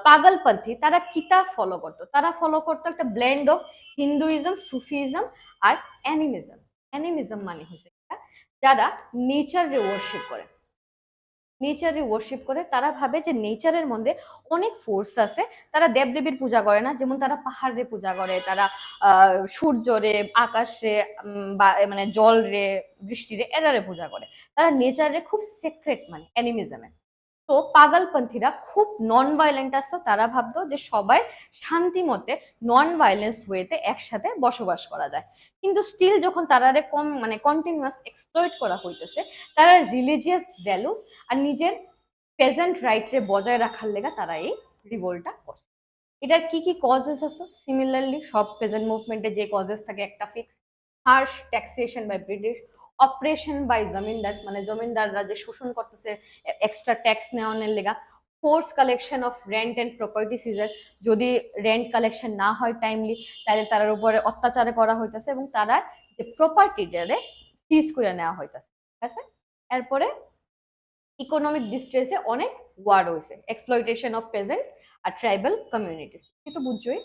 পাগলপন্থী তারা কিতা ফলো করতো, তারা ফলো করতো একটা ব্লেন্ড অফ হিন্দুইজম, সুফিজম আর অ্যানিমিজম। অ্যানিমিজম মানে হচ্ছে যারা নেচারে ওয়ার্শিপ করে, নেচারে ওয়ার্শিপ করে, তারা ভাবে যে নেচারের মধ্যে অনেক ফোর্স আছে। তারা দেবদেবীর পূজা করে না, যেমন তারা পাহাড়ে পূজা করে, তারা সূর্যরে, আকাশে, মানে জল রে, বৃষ্টিরে, এরারে পূজা করে। তারা নেচারে খুব সিক্রেট মানে অ্যানিমিজমে। তো পাগলপন্থীরা খুব নন ভাইলেন্ট আসতো, তারা ভাবতো যে সবাই শান্তি মতে নন ভাইলেন্স ওয়েতে একসাথে বসবাস করা যায়। কিন্তু স্টিল যখন তারারে কম মানে কন্টিনিউয়াস এক্সপ্লয়েট করা হইতেছে, তারা রিলিজিয়াস ভ্যালুস আর নিজের পেজেন্ট রাইট রে বজায় রাখার লেগা তারা এই রিভোল্টটা করছে। এটার কি কি কজেস আছে, সিমিলারলি সব পেজেন্ট মুভমেন্টে যে কজেস থাকে একটা fix, harsh taxation by British, operation by zamindar, মানে জমিনদাররা যে শোষণ করতেছে এক্সট্রা ট্যাক্স নেওয়ানোর লেগা, force collection of rent and property seizure, যদি রেন্ট কালেকশন না হয় টাইমলি, তাহলে তার উপরে অত্যাচার করা হইতেছে এবং তারা যে প্রপার্টিটারে সিজ করে নেওয়া হইতেছে। ঠিক আছে, এরপরে ইকোনমিক ডিস্ট্রেসে অনেক ওয়ার হয়েছে, এক্সপ্লয়টেশন অফ পেজেন্টস আর ট্রাইবাল কমিউনিটিস, কিন্তু বুঝছই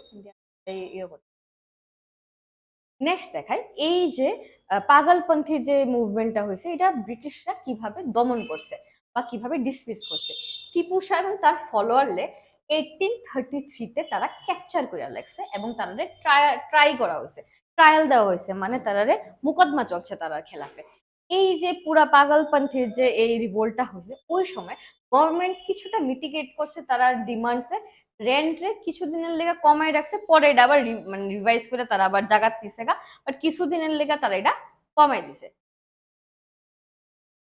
নেক্সট দেখাই। এই যে পাগলপন্থীর যে মুভমেন্টটা হয়েছে, এটা ব্রিটিশরা কিভাবে দমন করছে বা কিভাবে ডিসমিস করছে। টিপু শাহ এবং তার ফলোয়ারলে 1833-তে তারা ক্যাপচার করে লাগছে এবং তারা ট্রাই করা হয়েছে, ট্রায়াল দেওয়া হয়েছে, মানে তারারে মুকদমা চলছে তারার খেলাফে। এই যে পুরা পাগলপন্থীর যে এই রিভোল্টটা হয়েছে, ওই সময় গভর্নমেন্ট কিছুটা মিটিগেট করছে তারা ডিমান্ডসে, রেন্ট রে কিছুদিনের লেগে কমাই রাখছে, পরে এটা আবার মানে রিভাইজ করে তারা আবার জাগাত দিছে গা, বাট কিছুদিনের লেগে তারা এটা কমাই দিছে।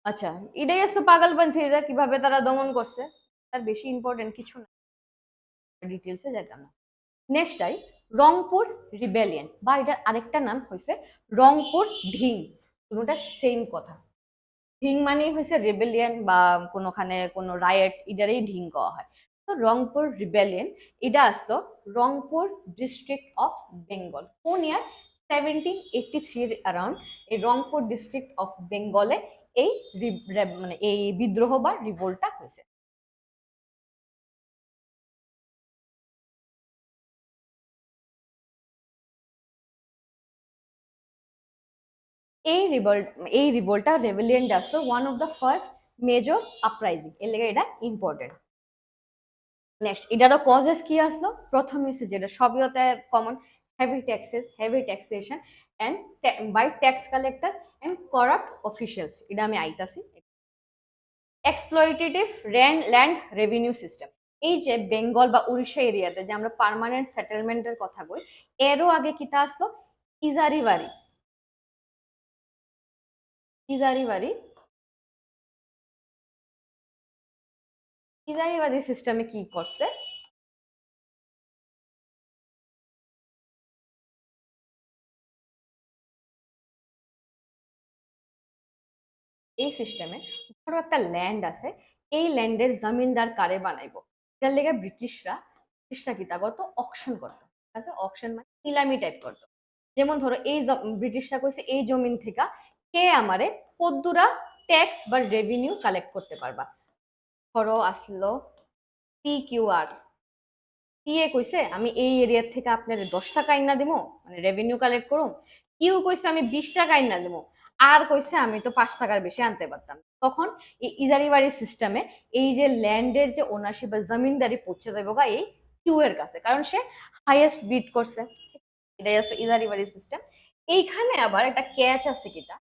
আচ্ছা, এটাই আসলে পাগলপন্থীরা কিভাবে তারা দমন করছে, তার বেশি ইম্পর্টেন্ট কিছু না, ডিটেলসে যেতাম না। নেক্সট আই রংপুর রিবেলিয়ন, বা এটার আরেকটা নাম হয়েছে রংপুর ঢিং, দুটোটা সেম কথা। ঢিং মানে হয়েছে রেবেলিয়ন বা কোনোখানে কোনো রায়েট, এটারই ঢিং কওয়া হয়। তো রংপুর রিবেলিয়ন এটা আসলো রংপুর ডিস্ট্রিক্ট অফ বেঙ্গল, কোন ইয়ার, 1783 অ্যারাউন্ড। এই রংপুর ডিস্ট্রিক্ট অফ বেঙ্গলে এই মানে এই বিদ্রোহ বা রিভোল্টটা হয়েছে। এই রিভোল্টটা রেবেলিয়ন আসলো one of the first major uprising, এর লেগে এটা ইম্পর্টেন্ট। নেক্সট এটারও কজেস কি আসলো, প্রথম হচ্ছে যেটা সবইতে common, heavy taxes, heavy taxation and by tax collector and corrupt officials, এটা আমি আইতাছি। এক্সপ্লয়টেটিভ ল্যান্ড রেভিনিউ সিস্টেম, এই যে বেঙ্গল বা উড়িষ্যা এরিয়াতে যে আমরা পার্মানেন্ট সেটেলমেন্টের কথা কই, এরও আগে কিতা আসলো, ইজারি বাড়ি। ইজারি বাড়ি, ইজারি বাড়ি সিস্টেমে কি করছে, এই সিস্টেমে ধরো একটা ল্যান্ড আছে, এই ল্যান্ডের জমিনদার কারে বানাইবো, এটার লেগে ব্রিটিশরা কিতা করতো, অকশন করতো। ঠিক আছে, অকশন মানে নিলামি টাইপ করতো। যেমন ধরো এই ব্রিটিশরা কইছে এই জমিন থেকে কে আমারে কদ্দুরা ট্যাক্স বা রেভিনিউ কালেক্ট করতে পারবা। ধরো আসলো PQR, পিএ কইছে আমি এই এরিয়া থেকে আপনার 10 টাকা আইনা দিব, মানে রেভিনিউ কালেক্ট করুম। কিউ কইছে আমি 20 টাকা আইনা দিব, আর কইছে আমি তো 5 টাকার বেশি আনতে পারতাম। তখন এই ইজারি বাড়ি সিস্টেমে এই যে ল্যান্ডের যে ওনারশিপ বা জমিনদারি পৌঁছে যাবো গা এই কিউ এর কাছে, কারণ সে হাইয়েস্ট বিড করছে। এটাই হচ্ছে ইজারি বাড়ি সিস্টেম। এইখানে আবার একটা ক্যাচ আছে, কিটা,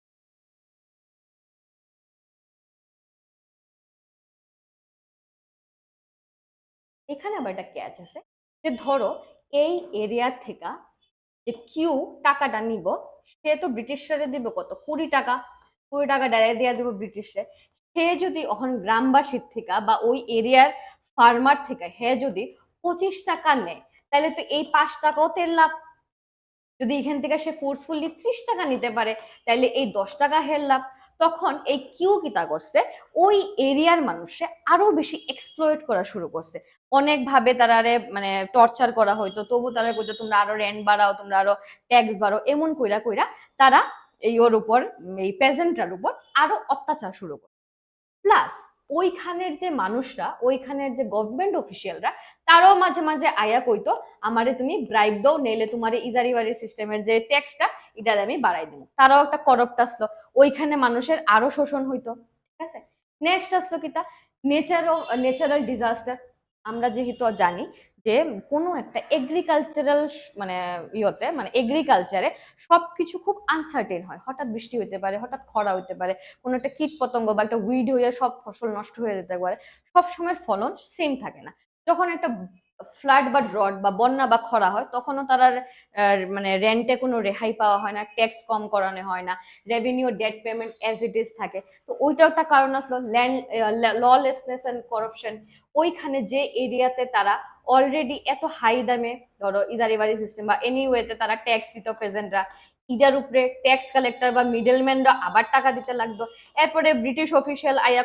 এখানে আবার একটা ক্যাচ আছে, যে ধরো এই এরিয়া থেকে যে কিউ টাকাটা নিব, সে তো ব্রিটিশরে দিব কত, 20 টাকা, 20 টাকা ডাইরেক্ট দিয়ে দিব ব্রিটিশে। সে যদি এখন গ্রামবাসীর থেকে বা ওই এরিয়ার ফার্মার থেকে হে যদি 25 টাকা নেয়, তাহলে তো এই 5 টাকাও তেল লাভ। যদি এখান থেকে সে ফোর্সফুলি 30 টাকা নিতে পারে, তাহলে এই 10 টাকা হের লাভ। তখন এই কিউ কিতা করছে, ওই এরিয়ার মানুষে আরো বেশি এক্সপ্লয়েট করা শুরু করছে। অনেক ভাবে তারা মানে টর্চার করা হইতো, তবু তারা কইতো তোমরা আরো রেন্ট বাড়াও, তোমরা আরো ট্যাক্স বাড়াও, এমন কইরা কইরা তারা এই ওর উপর, এই পেজেন্টটার উপর আরো অত্যাচার শুরু করে। প্লাস ওইখানের যে মানুষরা, ওইখানের যে গভর্নমেন্ট অফিসিয়ালরা, তারাও মাঝে মাঝে আয়া কইতো আমারে তুমি ব্রাইব দাও, নেলে তোমার ইজারি বাড়ি সিস্টেমের যে ট্যাক্সটা এটার আমি বাড়াই দেবো। তারাও একটা করপ্ট আসলো, ওইখানে মানুষের আরো শোষণ হইতো। ঠিক আছে, নেক্সট আসলো কিতা, ন্যাচারাল ডিজাস্টার। আমরা যেহেতু জানি যে কোনো একটা এগ্রিকালচারাল মানে ইয়েতে, মানে এগ্রিকালচারে সবকিছু খুব আনসার্টেন হয়। হঠাৎ বৃষ্টি হইতে পারে, হঠাৎ খরা হইতে পারে, কোনো একটা কীট পতঙ্গ বা একটা উইড হয়ে সব ফসল নষ্ট হয়ে যেতে পারে, সব সময় ফলন সেম থাকে না। যখন একটা ফ্লাড বা ড্রট বা বন্যা বা খরা হয়, তখনও তারা মানে রেন্টে কোনো রেহাই পাওয়া হয় না, ট্যাক্স কম করানো হয় না, revenue debt payment as it is থাকে। তো ওইটাও একটা কারণ আসলো ল্যান্ড ললেসনেস এন্ড করাপশন। ওইখানে যে এরিয়াতে তারা অলরেডি এত হাই দামে, ধরো ইজারি বাড়ি সিস্টেম বা এনি ওয়েতে তারা ট্যাক্স দিত প্রেজেন্টরা, ইটার উপরে ট্যাক্স কালেক্টর বা মিডলম্যানরা আবার টাকা দিতে লাগতো। এরপরে ব্রিটিশ অফিসিয়াল আয়া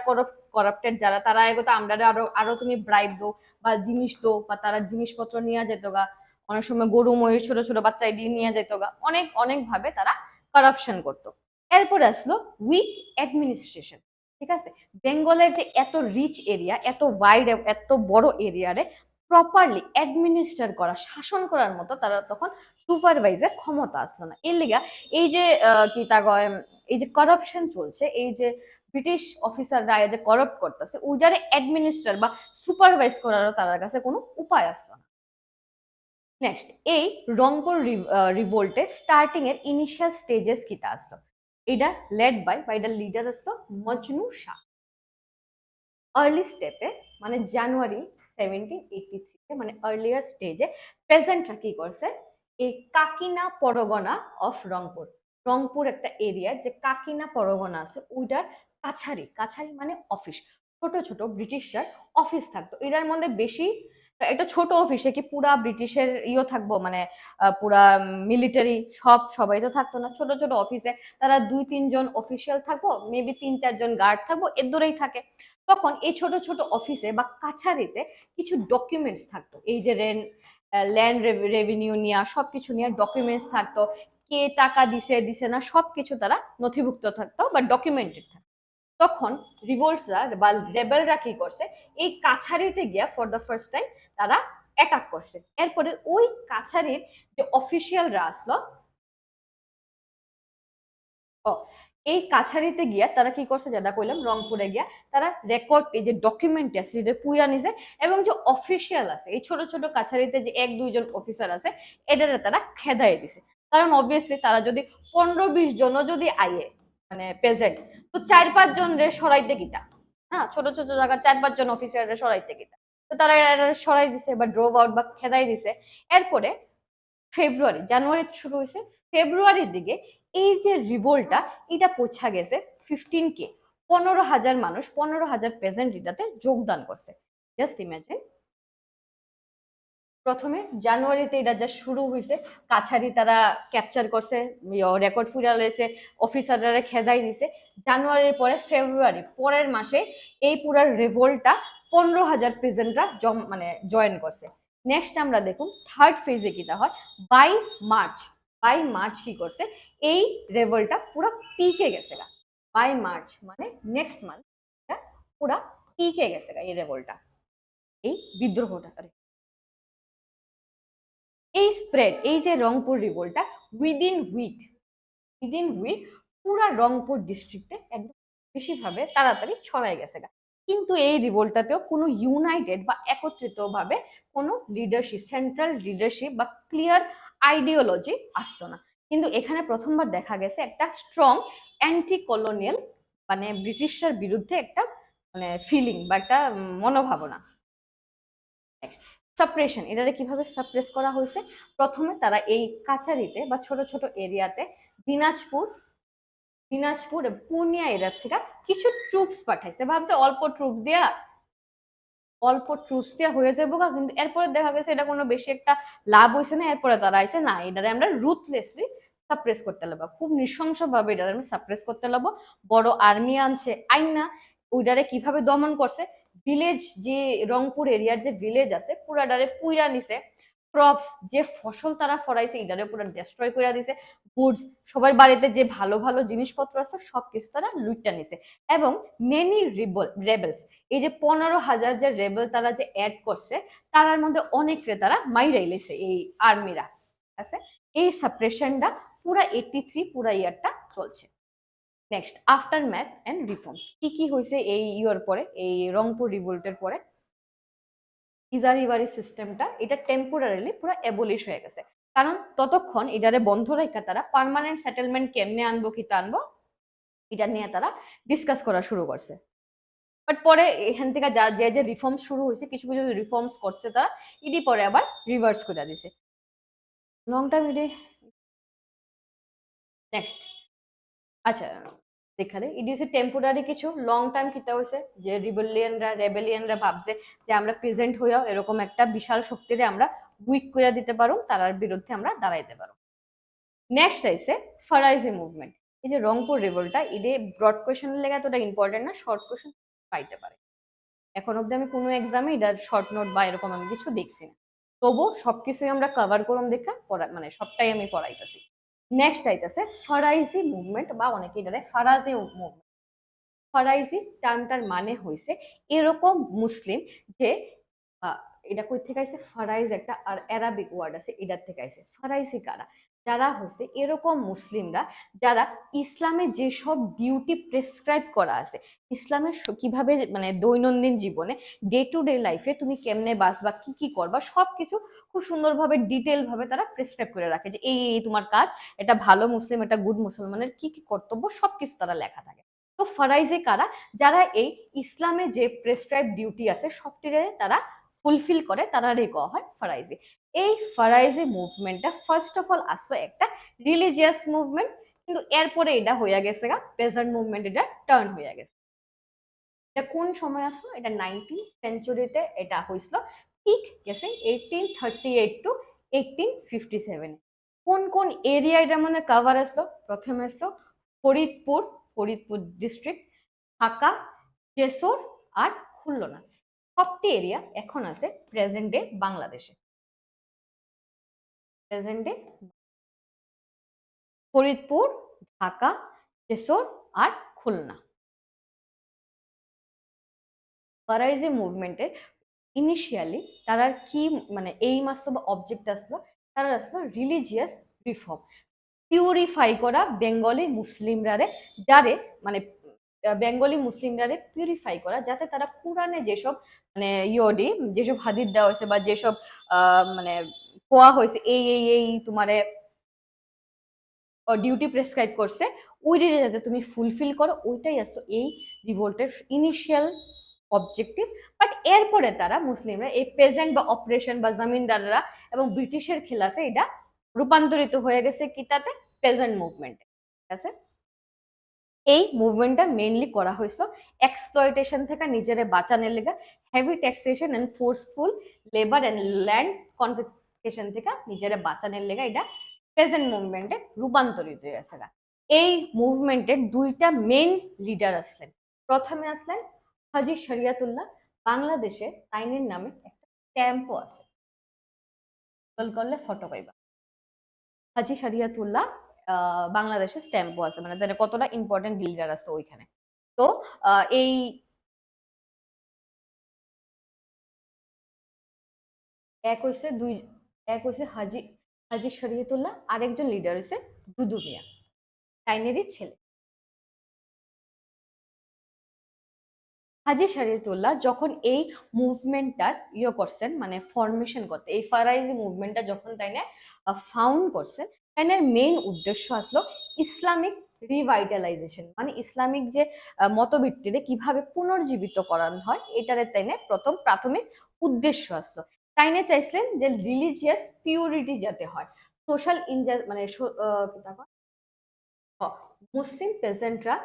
করাপ্টেড যারা, তারা এগোতো আমরা আরো আরো তুমি ব্রাইব দো বা জিনিস দো, বা তারা জিনিসপত্র নিয়ে যেত গা, অনেক সময় গরু মহিষ ছোট ছোট বাচ্চা এদিকে নিয়ে যেত গা, অনেক অনেক ভাবে তারা করাপশন করতো। এরপরে আসলো উইক অ্যাডমিনিস্ট্রেশন। ঠিক আছে, বেঙ্গলের যে এত রিচ এরিয়া, এত ওয়াইড, এত বড় এরিয়ারে প্রপারলি অ্যাডমিনিস্ট্রেট করা, শাসন করার মতো তারা তখন সুপারভাইজার ক্ষমতা আসলো না। এর লিগা এই যে কি তা কয়, এই যে করাপশন চলছে, এই যে ব্রিটিশ অফিসাররা যে করাপ্ট করতেছে, ওইটারে অ্যাডমিনিস্ট্রেট বা সুপারভাইজ করারও তার কাছে কোনো উপায় আসলো না। নেক্সট, এই রংপুর রিভোল্টে স্টার্টিং এর ইনিশিয়াল স্টেজেস কিটা আসলো, এটা লেড বাই এটার লিডার আসলো মজনু শাহ। আর্লি স্টেপে মানে জানুয়ারি 1783 মানে আর্লিয়ার স্টেজে পেজেন্টরা কি করছে, এই কাকিনা পরগনা অফ রংপুর, রংপুর একটা এরিয়া যে কাকিনা পরগনা আছে, ওইটার কাছারি, কাছারি মানে অফিস, ছোট ছোট ব্রিটিশরা অফিস থাকতো। এটার মধ্যে বেশি একটা ছোট অফিসে কি পুরা ব্রিটিশের ইয়ে থাকবো, মানে পুরা মিলিটারি সবাই তো থাকতো না, ছোট ছোট অফিসে তারা 2-3 জন অফিসিয়াল থাকবো, মেবি 3-4 জন গার্ড থাকবো, এর দূরেই থাকে। তখন এই ছোট ছোট অফিসে বা কাছারিতে কিছু ডকুমেন্টস থাকতো, এই যে ল্যান্ড রেভিনিউ নিয়ে সবকিছু নিয়ে ডকুমেন্টস থাকতো, কে টাকা দিছে দিছে না সবকিছু তারা নথিভুক্ত থাকতো বা ডকুমেন্টেড থাকতো। তখন রিভোল্টসরা বা রেবেলরা কি করছে, এই কাছারিতে গিয়া ফর দ্য ফার্স্ট টাইম তারা অ্যাটাক করছে। এরপরে ওই কাছারির যে অফিসিয়ালরা আসলো, এই কাছারিতে গিয়া তারা কি করছে, যেটা কইলাম রংপুরে গিয়া তারা রেকর্ড, এই যে ডকুমেন্ট আছে এটা পুইরা নিছে, এবং যে অফিসিয়াল আছে এই ছোট ছোট কাছারিতে যে 1-2 জন অফিসার আছে, এটারে তারা খেদাই দিছে। কারণ অবভিয়াসলি তারা যদি 15-20 জনও যদি আইয়ে মানে প্রেজেন্ট, তো 4-5 জন রে সরাইতে কিতা, হ্যাঁ ছোট ছোট জায়গার 4-5 জন অফিসার রে সরাইতে কিতা, তো তারা সরাই দিছে বা ড্রপ আউট বা খেদাই দিছে। এরপরে জানুয়ারিতে শুরু হয়েছে, ফেব্রুয়ারির দিকে এই যে রিভোল্টটা এটা পৌঁছা গেছে 15K, 15,000 মানুষ, 15,000 পেজেন্ট এটাতে যোগদান করছে। জাস্ট ইমাজিন, প্রথমে জানুয়ারিতে এটা যা শুরু হয়েছে, কাছারি তারা ক্যাপচার করছে, রেকর্ড ফুরা রয়েছে, অফিসাররা খেদাই দিছে। জানুয়ারির পরে ফেব্রুয়ারি পরের মাসে এই পুরা রেভোল্টটা 15,000 পেজেন্টরা মানে জয়েন করছে। নেক্সট আমরা দেখুন থার্ড ফেজে কিটা হয়, বাই মার্চ, কি করছে, এই রেভোল্টটা পুরো পিকে গেছে গা। বাই মার্চ মানে নেক্সট মান্থ পুরা পিকে গেছে গা এই রেভোল্টটা, এই বিদ্রোহটা। এই স্প্রেড, এই যে রংপুর রিভোল্টটা উইদিন উইক পুরা রংপুর ডিস্ট্রিক্টে একদম বেশিভাবে তাড়াতাড়ি ছড়াই গেছে গা। কিন্তু এই রিভোল্টটাতেও কোনো ইউনাইটেড বা একত্রিত ভাবে কোনো লিডারশিপ, সেন্ট্রাল লিডারশিপ বা ক্লিয়ার আইডিওলজি আসতো না। কিন্তু এখানে প্রথমবার দেখা গেছে একটা স্ট্রং অ্যান্টি কলোনিয়াল, মানে ব্রিটিশদের বিরুদ্ধে একটা মানে ফিলিং বা একটা মনোভাবনা। সাপ্রেশন, এটারে কিভাবে সাপ্রেস করা হয়েছে? প্রথমে তারা এই কাছারিতে বা ছোট ছোট এরিয়াতে দিনাজপুর দিনাজপুর পূর্ণিয়া এরিয়ার থেকে কিছু ট্রুপস পাঠাইছে, ভাবছে অল্প ট্রুপস দিয়া হয়ে যাবো, কিন্তু এরপরে দেখা গেছে এটা কোনো বেশি একটা লাভ হয়েছে না। এরপরে তারা আইসে না, এটারে আমরা রুথলেসলি সাপ্রেস করতে লাগবো, খুব নৃশংস ভাবে এটারে আমরা সাপ্রেস করতে লাগবো। বড় আর্মি আনছে আইনা ওইটারে কিভাবে দমন করছে, ভিলেজ যে রংপুর এরিয়ার যে ভিলেজ আছে পুরাটারে পুইরা নিছে, ক্রপস যে ফসল তারা ফরাইছে এটারে পুরো ডেস্ট্রয় করে দিছে, গুডস সবার বাড়িতে যে ভালো ভালো জিনিসপত্র আছে সবকিছু তারা লুটটা নিছে। এবং মেনি রেবেলস, এই যে 15,000 যে রেবেল তারা যে অ্যাড করছে তার মধ্যে অনেকরে তারা মাইরাই লেছে এই আর্মিরা আছে। এই সাপ্রেশনটা পুরা 83 পুরা ইয়ারটা চলছে। Next, aftermath and reforms, কি কি হয়েছে এই ইয়ার পরে, এই রংপুর রিভোল্টের পরে? ইজারিবারি সিস্টেমটা এটা টেম্পোরারিলি পুরো অ্যাবলিশ হয়ে গেছে, কারণ ততক্ষণ এটারে বন্ধ রেখে তারা পার্মানেন্ট সেটেলমেন্ট কেমনে আনবো কি আনবো এটা নিয়ে তারা ডিসকাস করা শুরু করছে। বাট পরে এখান থেকে যা যে যে রিফর্মস শুরু হয়েছে, কিছু কিছু রিফর্মস করছে তারা, ইডি পরে আবার রিভার্স করে দিছে। লং টাইম ইডি নেক্সট, আচ্ছা দেখা দেয় ইডি হচ্ছে টেম্পোরারি কিছু, লং টাইম কিতা হয়েছে যে রেবেলিয়ানরা ভাবছে যে আমরা প্রেজেন্ট হইয়াও এরকম একটা বিশাল শক্তিরে আমরা উইক করে দিতে পারো, তার বিরুদ্ধে আমরা দাঁড়াইতে পারো। নেক্সট আইসে ফারাইজি মুভমেন্ট। এই যে রংপুর রিভোল্টটা ইডে ব্রড কোয়েশনের লেগে এতটা ইম্পর্টেন্ট না, শর্ট কোয়েশন পাইতে পারে। এখন অব্দি আমি কোনো এক্সামে এটার শর্ট নোট বা এরকম আমি কিছু দেখছি না, তবু সবকিছুই আমরা কভার করুন দেখা পড়া, মানে সবটাই আমি পড়াইতেছি। নেক্সট আইতেছে ফারাইজি মুভমেন্ট বা অনেকে এটারে ফারাজি মুভমেন্ট। ফারাইজি টার্মটার মানে হয়েছে এরকম মুসলিম যে এটা কই থেকে আইছে, ফারাইজ একটা আর অ্যারাবিক ওয়ার্ড আছে এটার থেকে আইছে। ফারাইজি কারা? যারা হচ্ছে এরকম মুসলিমরা যারা ইসলামে যেসব ডিউটি প্রেসক্রাইব করা আছে, ইসলামের কিভাবে মানে দৈনন্দিন জীবনে ডে টু ডে লাইফে তুমি কেমনে বাঁচবা, কি কি করবা, সবকিছু খুব সুন্দরভাবে ডিটেল ভাবে তারা প্রেসক্রাইব করে রাখে যে এই তোমার কাজ, এটা ভালো মুসলিম, এটা গুড মুসলমানের কি কি কর্তব্য সবকিছু তারা লেখা থাকে। তো ফারাইজে কারা? যারা এই ইসলামে যে প্রেসক্রাইব ডিউটি আছে সবটিরে তারা ফুলফিল করে, তারারই কওয়া হয় ফারাইজি। এই ফারাইজি মুভমেন্টটা ফার্স্ট অফ অল আসলে একটা রিলিজিয়াস মুভমেন্ট, কিন্তু এরপরে এটা হইয়া গেছে গা পেজেন্ট মুভমেন্ট, এটা টার্ন হইয়া গেছে। এটা কোন সময় আসলো? এটা 19th সেঞ্চুরিতে এটা হয়েছিল, পিক গেছে 1838 টু 1857। কোন কোন এরিয়া এটা মানে কভার আসলো? প্রথমে আসলো ফরিদপুর, ফরিদপুর ডিস্ট্রিক্ট, ঢাকা, জেসর আর খুলনা। সবটি এরিয়া এখন আছে প্রেজেন্ট ডে বাংলাদেশে। প্রেজেন্ট ডে ফরিদপুর, ঢাকা, জেসর আর খুলনা। ফারাইজি মুভমেন্টের ইনিশিয়ালি তারা কি মানে এইম আসলো বা অবজেক্ট আসলো, তারা আসলো রিলিজিয়াস রিফর্ম, পিউরিফাই করা বেঙ্গলি মুসলিমরারে, যারে মানে বেঙ্গলি মুসলিমরারে পিউরিফাই করা, যাতে তারা কোরআনে যেসব মানে ইয়োডি যেসব হাদিস দেওয়া হয়েছে বা যেসব মানে কোয়া হয়েছে এই তোমারে ডিউটি প্রেসক্রাইব করছে ওইটারে যাতে তুমি ফুলফিল করো, ওইটাই আসতো এই রিভোল্টের ইনিশিয়াল অবজেক্টিভ। বাট এরপরে তারা মুসলিমরা এই পেজেন্ট বা অপারেশন বা জমিনদাররা এবং ব্রিটিশের খেলাফে এটা রূপান্তরিত হয়ে গেছে কি তাতে, পেজেন্ট মুভমেন্টে। ঠিক আছে, এই মুভমেন্টটা মেইনলি করা হয়েছিল এক্সপ্লয়টেশন থেকে নিজেরে বাঁচানোর লেগে, heavy taxation and forceful labour and land confiscation থেকে নিজেরে বাঁচানোর লেগে এটা পেজেন্ট মুভমেন্টে রূপান্তরিত হয়েছে। এই মুভমেন্টের দুইটা মেইন লিডার আসলেন। প্রথমে আসলেন হাজি শরিয়াতুল্লাহ, বাংলাদেশে তাইনের নামে একটা স্ট্যাম্পও আছে, গুগল করলে ফটো পাইবা। হাজি শরিয়াতুল্লাহ বাংলাদেশে স্ট্যাম্পও আছে, মানে তাদের কতটা ইম্পর্টেন্ট লিডার আছে ওইখানে। তো এই এক হইছে দুই, এক হইছে হাজি হাজি শরিয়তুল্লাহ, আরেকজন লিডার হইছে দুদু মিয়া, তাইনেরই ছেলে। হাজি শরিয়তুল্লাহ যখন এই মুভমেন্টটা করছেন, মানে ফরমেশন করতে, এই ফারাইজি মুভমেন্টটা যখন তাইনে ফাউন্ড করছেন, তাইনের মেইন উদ্দেশ্য আসলো ইসলামিক রিভাইটালাইজেশন, মানে ইসলামিক যে মতভিত্তিতে কিভাবে পুনর্জীবিত করানো হয় এটারে তাইনে প্রথম প্রাথমিক উদ্দেশ্য আসলো। তাইনে চাইছিলেন যে রিলিজিয়াস পিউরিটি যাতে হয়, সোশ্যাল মানে মুসলিম পেজেন্টরা,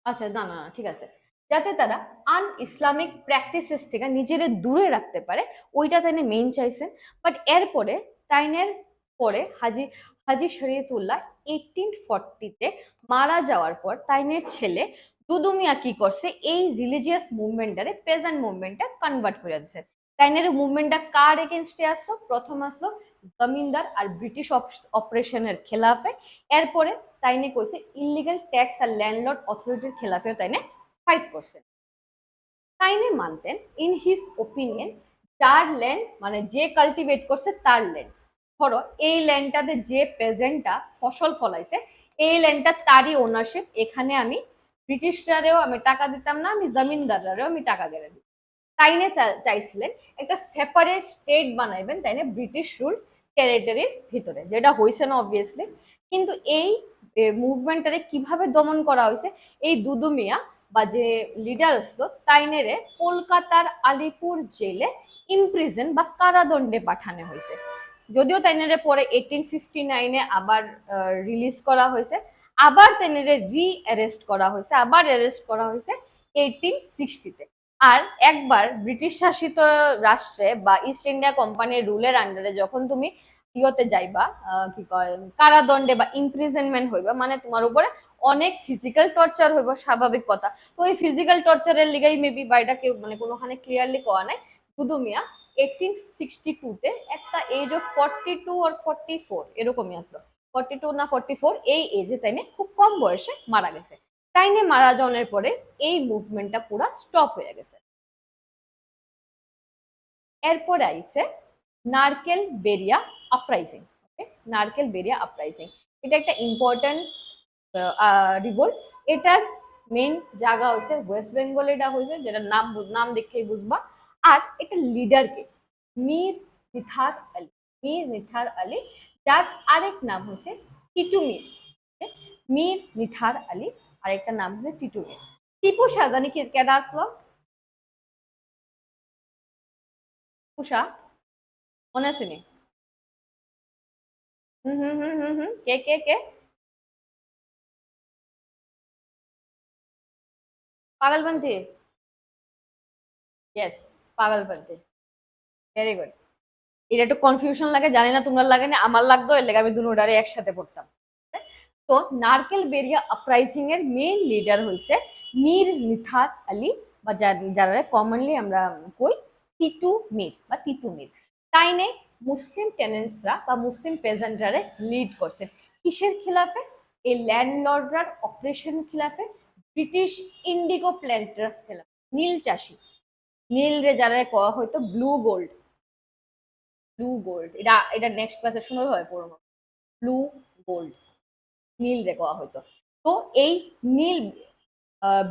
আচ্ছা না না না, ঠিক আছে, যাতে তারা আন ইসলামিক প্র্যাকটিসেস থেকে নিজেদের দূরে রাখতে পারে, ওইটা তাইনে মেইন চাইছেন। বাট এরপরে তাইনের পরে হাজি হাজি শরীয়তুল্লাহ 1840-তে মারা যাওয়ার পর তাইনের ছেলে দুদু মিয়া কি করছে, এই রিলিজিয়াস মুভমেন্টটারে পেজেন্ট মুভমেন্টে কনভার্ট করে দিচ্ছে। তাইনের মুভমেন্টটা কার এগেনস্টে আসলো? প্রথম আসলো জমিনদার আর ব্রিটিশ অপারেশনের খেলাফে। এরপরে তাইনে কইছে ইলিগাল ট্যাক্স আর ল্যান্ডলর্ড অথরিটির খেলাফেও তাইনে ফাইট করছে। তাইনে মানতেন ইন হিজ ওপিনিয়ন যার ল্যান্ড মানে যে কাল্টিভেট করছে তার ল্যান্ড, ধরো এই ল্যান্ডটাতে যে পেজেন্টটা ফসল ফলাইছে এই ল্যান্ডটা তারই ওনারশিপ, এখানে আমি ব্রিটিশরারেও আমি টাকা দিতাম না, আমি জমিনদাররারেও আমি টাকা গেড়ে দিই। তাইনে চাইছিলেন একটা সেপারেট স্টেট বানাইবেন তাইনে ব্রিটিশ রুল টেরিটরির ভিতরে, যেটা হয়েছে না অবভিয়াসলি। কিন্তু এই মুভমেন্টটারে কিভাবে দমন করা হয়েছে, এই দুদু মিয়া বা যে লিডার আসলো তাইনেরে কলকাতার আলিপুর জেলে ইমপ্রিজন বা কারাদণ্ডে পাঠানো হয়েছে। যদিও তাইনেরে পরে 1859-এ আবার রিলিজ করা হয়েছে, আবার তাইনেরে অ্যারেস্ট করা হয়েছে, আবার অ্যারেস্ট করা হয়েছে 1860-তে। আর একবার ব্রিটিশ শাসিত রাষ্ট্রে বা ইস্ট ইন্ডিয়া কোম্পানির রুলের আন্ডারে যখন তুমি ইয়তে যাইবা, কি কয়, কারাদণ্ডে বা ইমপ্রিজনমেন্ট হইবা, মানে তোমার উপরে অনেক ফিজিক্যাল টর্চার হইব, স্বাভাবিক কথা। তো ওই ফিজিক্যাল টর্চারের লিগাই মেবি বা এটা কেউ মানে কোনোখানে ক্লিয়ারলি কোয়া নাই, দুদু মিয়া 1862-তে একটা এজ অফ 42 আর 44 এরকমই আসলো, 42 না 44 এই এজে তাইনে খুব কম বয়সে মারা গেছে। তাইনে মারা যাওয়ার পরে এই মুভমেন্টটা পুরা স্টপ হয়ে গেছে। এরপরে আইছে নারকেল বেরিয়া আপরাইজিং। ওকে, নারকেল বেরিয়া আপরাইজিং এটা একটা ইম্পর্টেন্ট রিভোল্ট। এটার মেইন জায়গা হয়েছে ওয়েস্ট বেঙ্গল, এটা হয়েছে যেটা নাম নাম দেখেই বুঝবা। আর এটা লিডারকে মীর নিথার আলী, মীর নিথার আলী, যার আরেক নাম হয়েছে টিটু মীর। মীর নিথার আলী আরেকটা নাম হচ্ছে টিটু মীর। টিপু শাহজানি কেডা আসলো? উষা মনে আছে নি? হুম হুম হুম হুম হুম, কে কে কে? পাগলপন্থী, ইয়েস, পাগলপন্থী, ভেরি গুড। এটা একটু কনফিউশন লাগে, জানি না তোমরা লাগে না, আমার লাগতো, এর লাগে আমি দুটোটারে একসাথে পড়তাম। তো নারকেল বেরিয়া আপরাইজিং এর মেইন লিডার হয়েছে মীর নিথার আলী, বা যারা কমনলি আমরা কই টিটু মীর বা তিতু মীর। তাইনে মুসলিম টেনেন্টসরা বা মুসলিম পেজেন্টরা লিড করছে কিসের খিলাফে? এই ল্যান্ডলর্ডরার অপারেশন খিলাফে, ব্রিটিশ ইন্ডিগো প্ল্যান্টার্স খিলাফে, নীল চাষি, নীল রে যারা কওয়া হয়তো ব্লু গোল্ড, ব্লু গোল্ড, এটা এটা নেক্সট ক্লাসে সুন্দর হয় পড়বো, ব্লু গোল্ড, নীল রে কওয়া হয়তো। তো এই নীল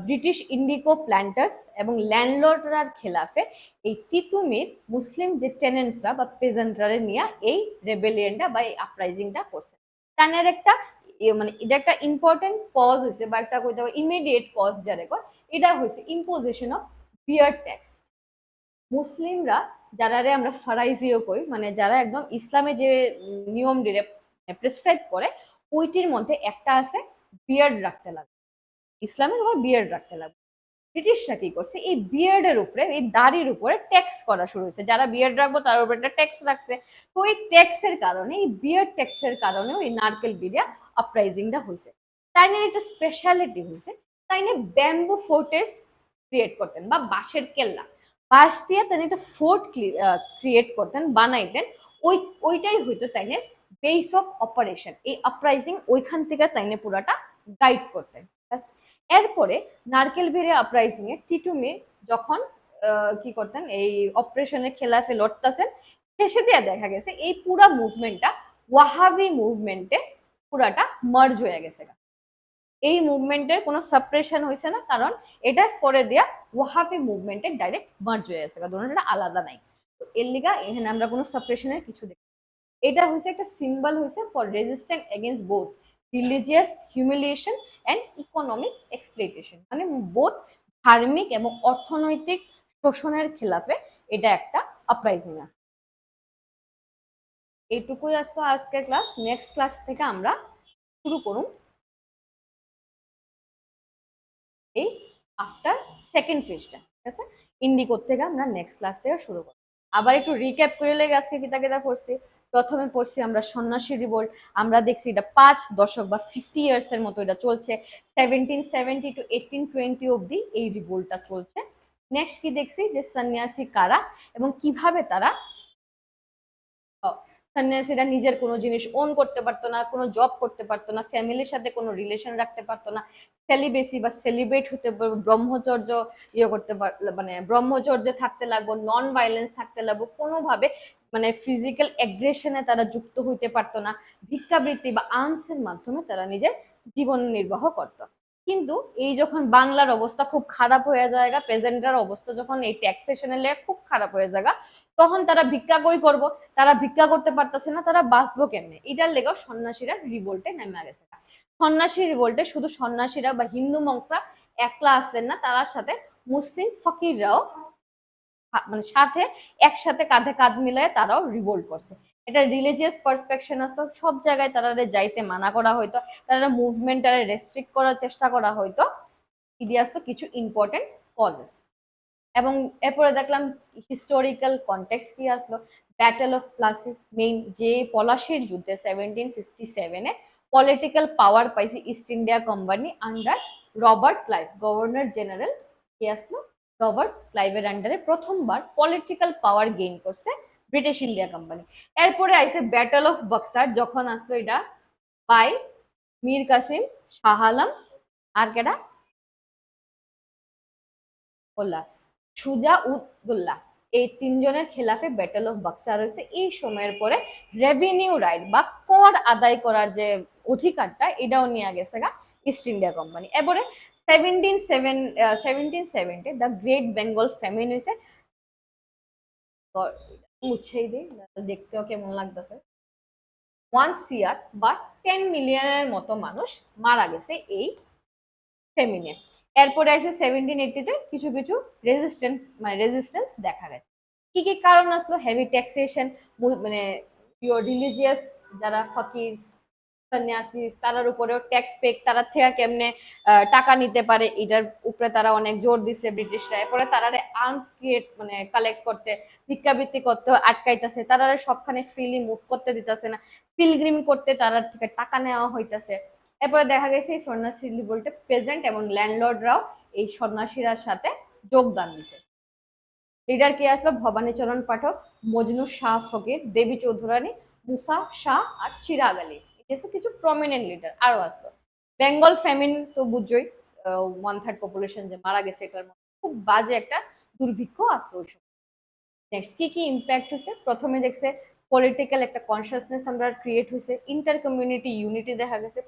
ব্রিটিশ ইন্ডিগো প্ল্যান্টার্স এবং ল্যান্ডলর্ডরার খেলাফে এই তিতুমির মুসলিম যে টেনেন্টসরা বা পেজেন্টরা নিয়ে এই রেবেলিয়নটা বা এই আপরাইজিংটা করছে। তানের একটা মানে এটা একটা ইম্পর্টেন্ট কজ হয়েছে বা একটা ইমিডিয়েট কজ যারা কয়, এটা হয়েছে ইম্পোজিশন অফ বিয়ার ট্যাক্স। মুসলিমরা যারা আমরা ফারাইজিও কই, মানে যারা একদম ইসলামে যে নিয়ম ডিরে প্রেসক্রাইব করে, ওইটির মধ্যে একটা আছে বিয়ার্ড রাখতে লাগবে, ইসলামে তোমার বিয়ার্ড রাখতে লাগবে। ব্রিটিশরা কি করছে, এই বিয়ার্ডের উপরে, এই দাড়ির উপরে ট্যাক্স করা শুরু হয়েছে, যারা বিয়ার্ড রাখবো তার উপরে একটা ট্যাক্স রাখছে। তো এই ট্যাক্সের কারণে, এই বিয়ার্ড ট্যাক্সের কারণে ওই নারকেল বিরিয়া আপরাইজিংটা হয়েছে। তাই নিয়ে একটা স্পেশালিটি হয়েছে, তাই নিয়ে ব্যাম্বু ফোর্টেস ক্রিয়েট করতেন বা বাঁশের কেল্লা, বাঁশ দিয়ে তিনি একটা ফোর্ট ক্রিয়েট করতেন, বানাইতেন। ওইটাই হইতো তাইনে বেস অফ অপারেশন, এই আপরাইজিং ওইখান থেকে তাইনে পুরাটা গাইড করতেন। এরপরে নারকেল বেড়ে আপরাইজিং এ টিটু মে যখন কি করতেন, এই অপারেশনের খেলাফে লড়তেছেন, শেষে দিয়ে দেখা গেছে এই পুরা মুভমেন্টটা ওয়াহাবি মুভমেন্টে পুরাটা মার্জ হয়ে গেছে। এই মুভমেন্টের কোনো সাপ্রেশন হয়েছে না, কারণ এটা ফরে দিয়া ওয়াহাবি মুভমেন্টে ডাইরেক্ট মার্জ হয়ে গেছে, দুটোটা আলাদা নাই। তো এর লিগা এখানে আমরা কোনো সাপ্রেশনের কিছু দেখি। এটা হয়েছে একটা সিম্বল হয়েছে for resistant against both religious humiliation and economic exploitation, মানে বোথ ধার্মিক এবং অর্থনৈতিক শোষণের খেলাফে এটা একটা আপরাইজিং আছে। এইটুকুই আসতো আজকের ক্লাস। নেক্সট ক্লাস থেকে আমরা শুরু করুন এই আফটার সেকেন্ড ফেজটা, ঠিক আছে? ইন্ডিকোর থেকে আমরা নেক্সট ক্লাস থেকে শুরু করব। আবার একটু রিক্যাপ করে লেগে আজকে কিতা কিতা পড়ছি। প্রথমে পড়ছি আমরা সন্ন্যাসী রিভোল্ট, আমরা দেখছি এটা 5 দশক বা 50 ইয়ার্স এর মতো এটা চলছে, 1770 টু 1820 অবধি এই রিভোল্টটা চলছে। নেক্সট কি দেখছি যে সন্ন্যাসী কারা এবং কিভাবে তারা, সন্ন্যাসীরা নিজের কোনো জিনিস ওন করতে পারতো না, কোনো জব করতে পারতো না, ফ্যামিলির সাথে কোনো রিলেশন রাখতে পারতো না, সেলিবেসি বা সেলিব্রেট হতে, ব্রহ্মচর্য করতে মানে ব্রহ্মচর্যে থাকতে লাগবো, নন ভাইলেন্স থাকতে লাগবো, কোনোভাবে মানে ফিজিক্যাল অ্যাগ্রেশনে তারা যুক্ত হইতে পারতো না, ভিক্ষাবৃত্তি বা আর্মসের মাধ্যমে তারা নিজের জীবন নির্বাহ করতো। কিন্তু এই যখন বাংলার অবস্থা খুব খারাপ হয়ে যায়, প্রেজেন্টের অবস্থা যখন এই ট্যাক্সেশনের লেগে খুব খারাপ হয়ে যায়, তখন তারা ভিক্ষা কই করবো, তারা ভিক্ষা করতে পারতেছে না, তারা বাঁচবো কেমনে, এটার লেগেও সন্ন্যাসীরা রিভোল্টে নেমে গেছে। সন্ন্যাসী রিভোল্টে শুধু সন্ন্যাসীরা বা হিন্দু মংসা একলা আসলেন না, তার সাথে মুসলিম ফকিররাও মানে সাথে একসাথে কাঁধে কাঁধ মিলায় তারাও রিভোল্ট করছে। এটা রিলিজিয়াস পার্সপেকশন আসতো, সব জায়গায় তারা যাইতে মানা করা হইতো, তারা মুভমেন্ট তারা রেস্ট্রিক্ট করার চেষ্টা করা হইতো। এটি আসতো কিছু ইম্পর্টেন্ট কজেস। এবং এরপরে দেখলাম হিস্টোরিক্যাল কনটেক্সট কি আসলো, ব্যাটেল অফ প্লাসি, মেইন যে পলাশির যুদ্ধে 1757-এ পলিটিক্যাল পাওয়ার পাইছে east India company under Robert Clive, governor general কি আসলো, রবার্ট ক্লাইভের আন্ডারে প্রথমবার পলিটিক্যাল পাওয়ার গেইন করছে ব্রিটিশ ইন্ডিয়া কোম্পানি। এরপরে আইসে ব্যাটেল অফ বক্সার, যখন আসলো এটা বাই মীর কাসিম, শাহ আলম আর কেডা বললা সুজা উদ্দৌলা, এই তিনজনের খেলাফে ব্যাটেল অফ বাক্সার হয়েছে। এই সময়ের পরে রেভিনিউ রাইট বা কর আদায় করার যে অধিকারটা এটাও নিয়ে গেছে গা ইস্ট ইন্ডিয়া কোম্পানি। এরপরে 1770 দ্য গ্রেট বেঙ্গল ফ্যামিন হয়েছে, মুছেই দিই দেখতেও কেমন লাগতেছে। 1 CR বা 10 মিলিয়নের মতো মানুষ মারা গেছে এই ফেমিনে। এরপরে আছে 1780-তে কিছু কিছু রেজিস্ট্যান্স দেখা গেছে। কি কি কারণ আসলো, হেভি ট্যাক্সেশন, মানে রিলিজিয়াস যারা ফকির সন্ন্যাসী তারার উপরেও ট্যাক্স পে, তারা থেকে কেমনে টাকা নিতে পারে এটার উপরে তারা অনেক জোর দিচ্ছে ব্রিটিশরা। এরপরে তারা আর্মস ক্রিয়েট মানে কালেক্ট করতে, ভিক্ষাবৃত্তি করতে আটকাইতেছে, তারা সবখানে ফ্রিলি মুভ করতে দিতেছে না, পিলগ্রিম করতে তারা থেকে টাকা নেওয়া হইতেছে। এরপরে দেখা গেছে এই সন্ন্যাসী বলতে প্রেজেন্ট এবং ল্যান্ডলর্ডরাও এই সন্ন্যাসীরার সাথে যোগদান দিছে। লিডার কে আসলো, ভবানীচরণ পাঠক, মজনু শাহ ফকির, দেবী চৌধুরানী, মুসা শাহ আর চিরাগ আলী, এটা কিছু প্রমিনেন্ট লিডার। আরো আসলো বেঙ্গল ফ্যামিন, তো বুঝছই 1/3 পপুলেশন যে মারা গেছে, এটার মধ্যে খুব বাজে একটা দুর্ভিক্ষ আসতো ওই সময়। নেক্সট কি কি ইম্প্যাক্ট হয়েছে, প্রথমে দেখছে পলিটিক্যাল একটা কনসিয়াসনেস আমরা ক্রিয়েট হয়েছে, ইন্টার কমিউনিটি ইউনিটি দেখা গেছে,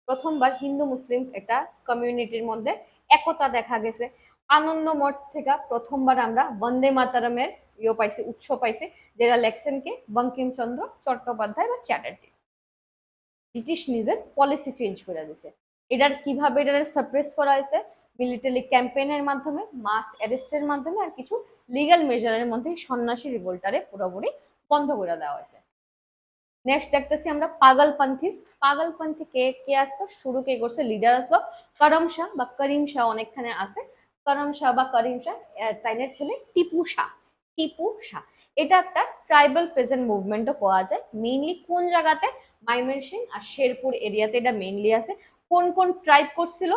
প্রথমবার হিন্দু মুসলিম একটা কমিউনিটির মধ্যে একতা দেখা গেছে। আনন্দ মঠ থেকে প্রথমবার আমরা বন্দে মাতারমের পাইছি, উৎস পাইছি, যেটা লেখছেন কে, বঙ্কিমচন্দ্র চট্টোপাধ্যায় বা চ্যাটার্জি। ব্রিটিশ নিজের পলিসি চেঞ্জ করে দিছে। এটার কিভাবে এটার সাপ্রেস করা হয়েছে, মিলিটারি ক্যাম্পেইনের মাধ্যমে, মাস অ্যারেস্টের মাধ্যমে আর কিছু লিগ্যাল মেজারের মধ্যে সন্ন্যাসী রিভোল্টারে পুরোপুরি বন্ধ করে দেওয়া হয়েছে। নেক্সট দেখতেছি আমরা পাগলপন্থী। পাগলপন্থী কে কে আসতো, শুরু কে করছে, লিডার আসলো করম শাহ বা করিম শাহ, অনেকখানে আছে করম শাহ বা করিম শাহ, তাইনের ছেলে টিপু শাহ। টিপু শাহ এটা একটা ট্রাইবাল প্রেজেন্ট মুভমেন্টও পাওয়া যায়, মেইনলি কোন জায়গাতে, মাইমেনসিং আর শেরপুর এরিয়াতে এটা মেইনলি আছে। কোন কোন ট্রাইব করছিল,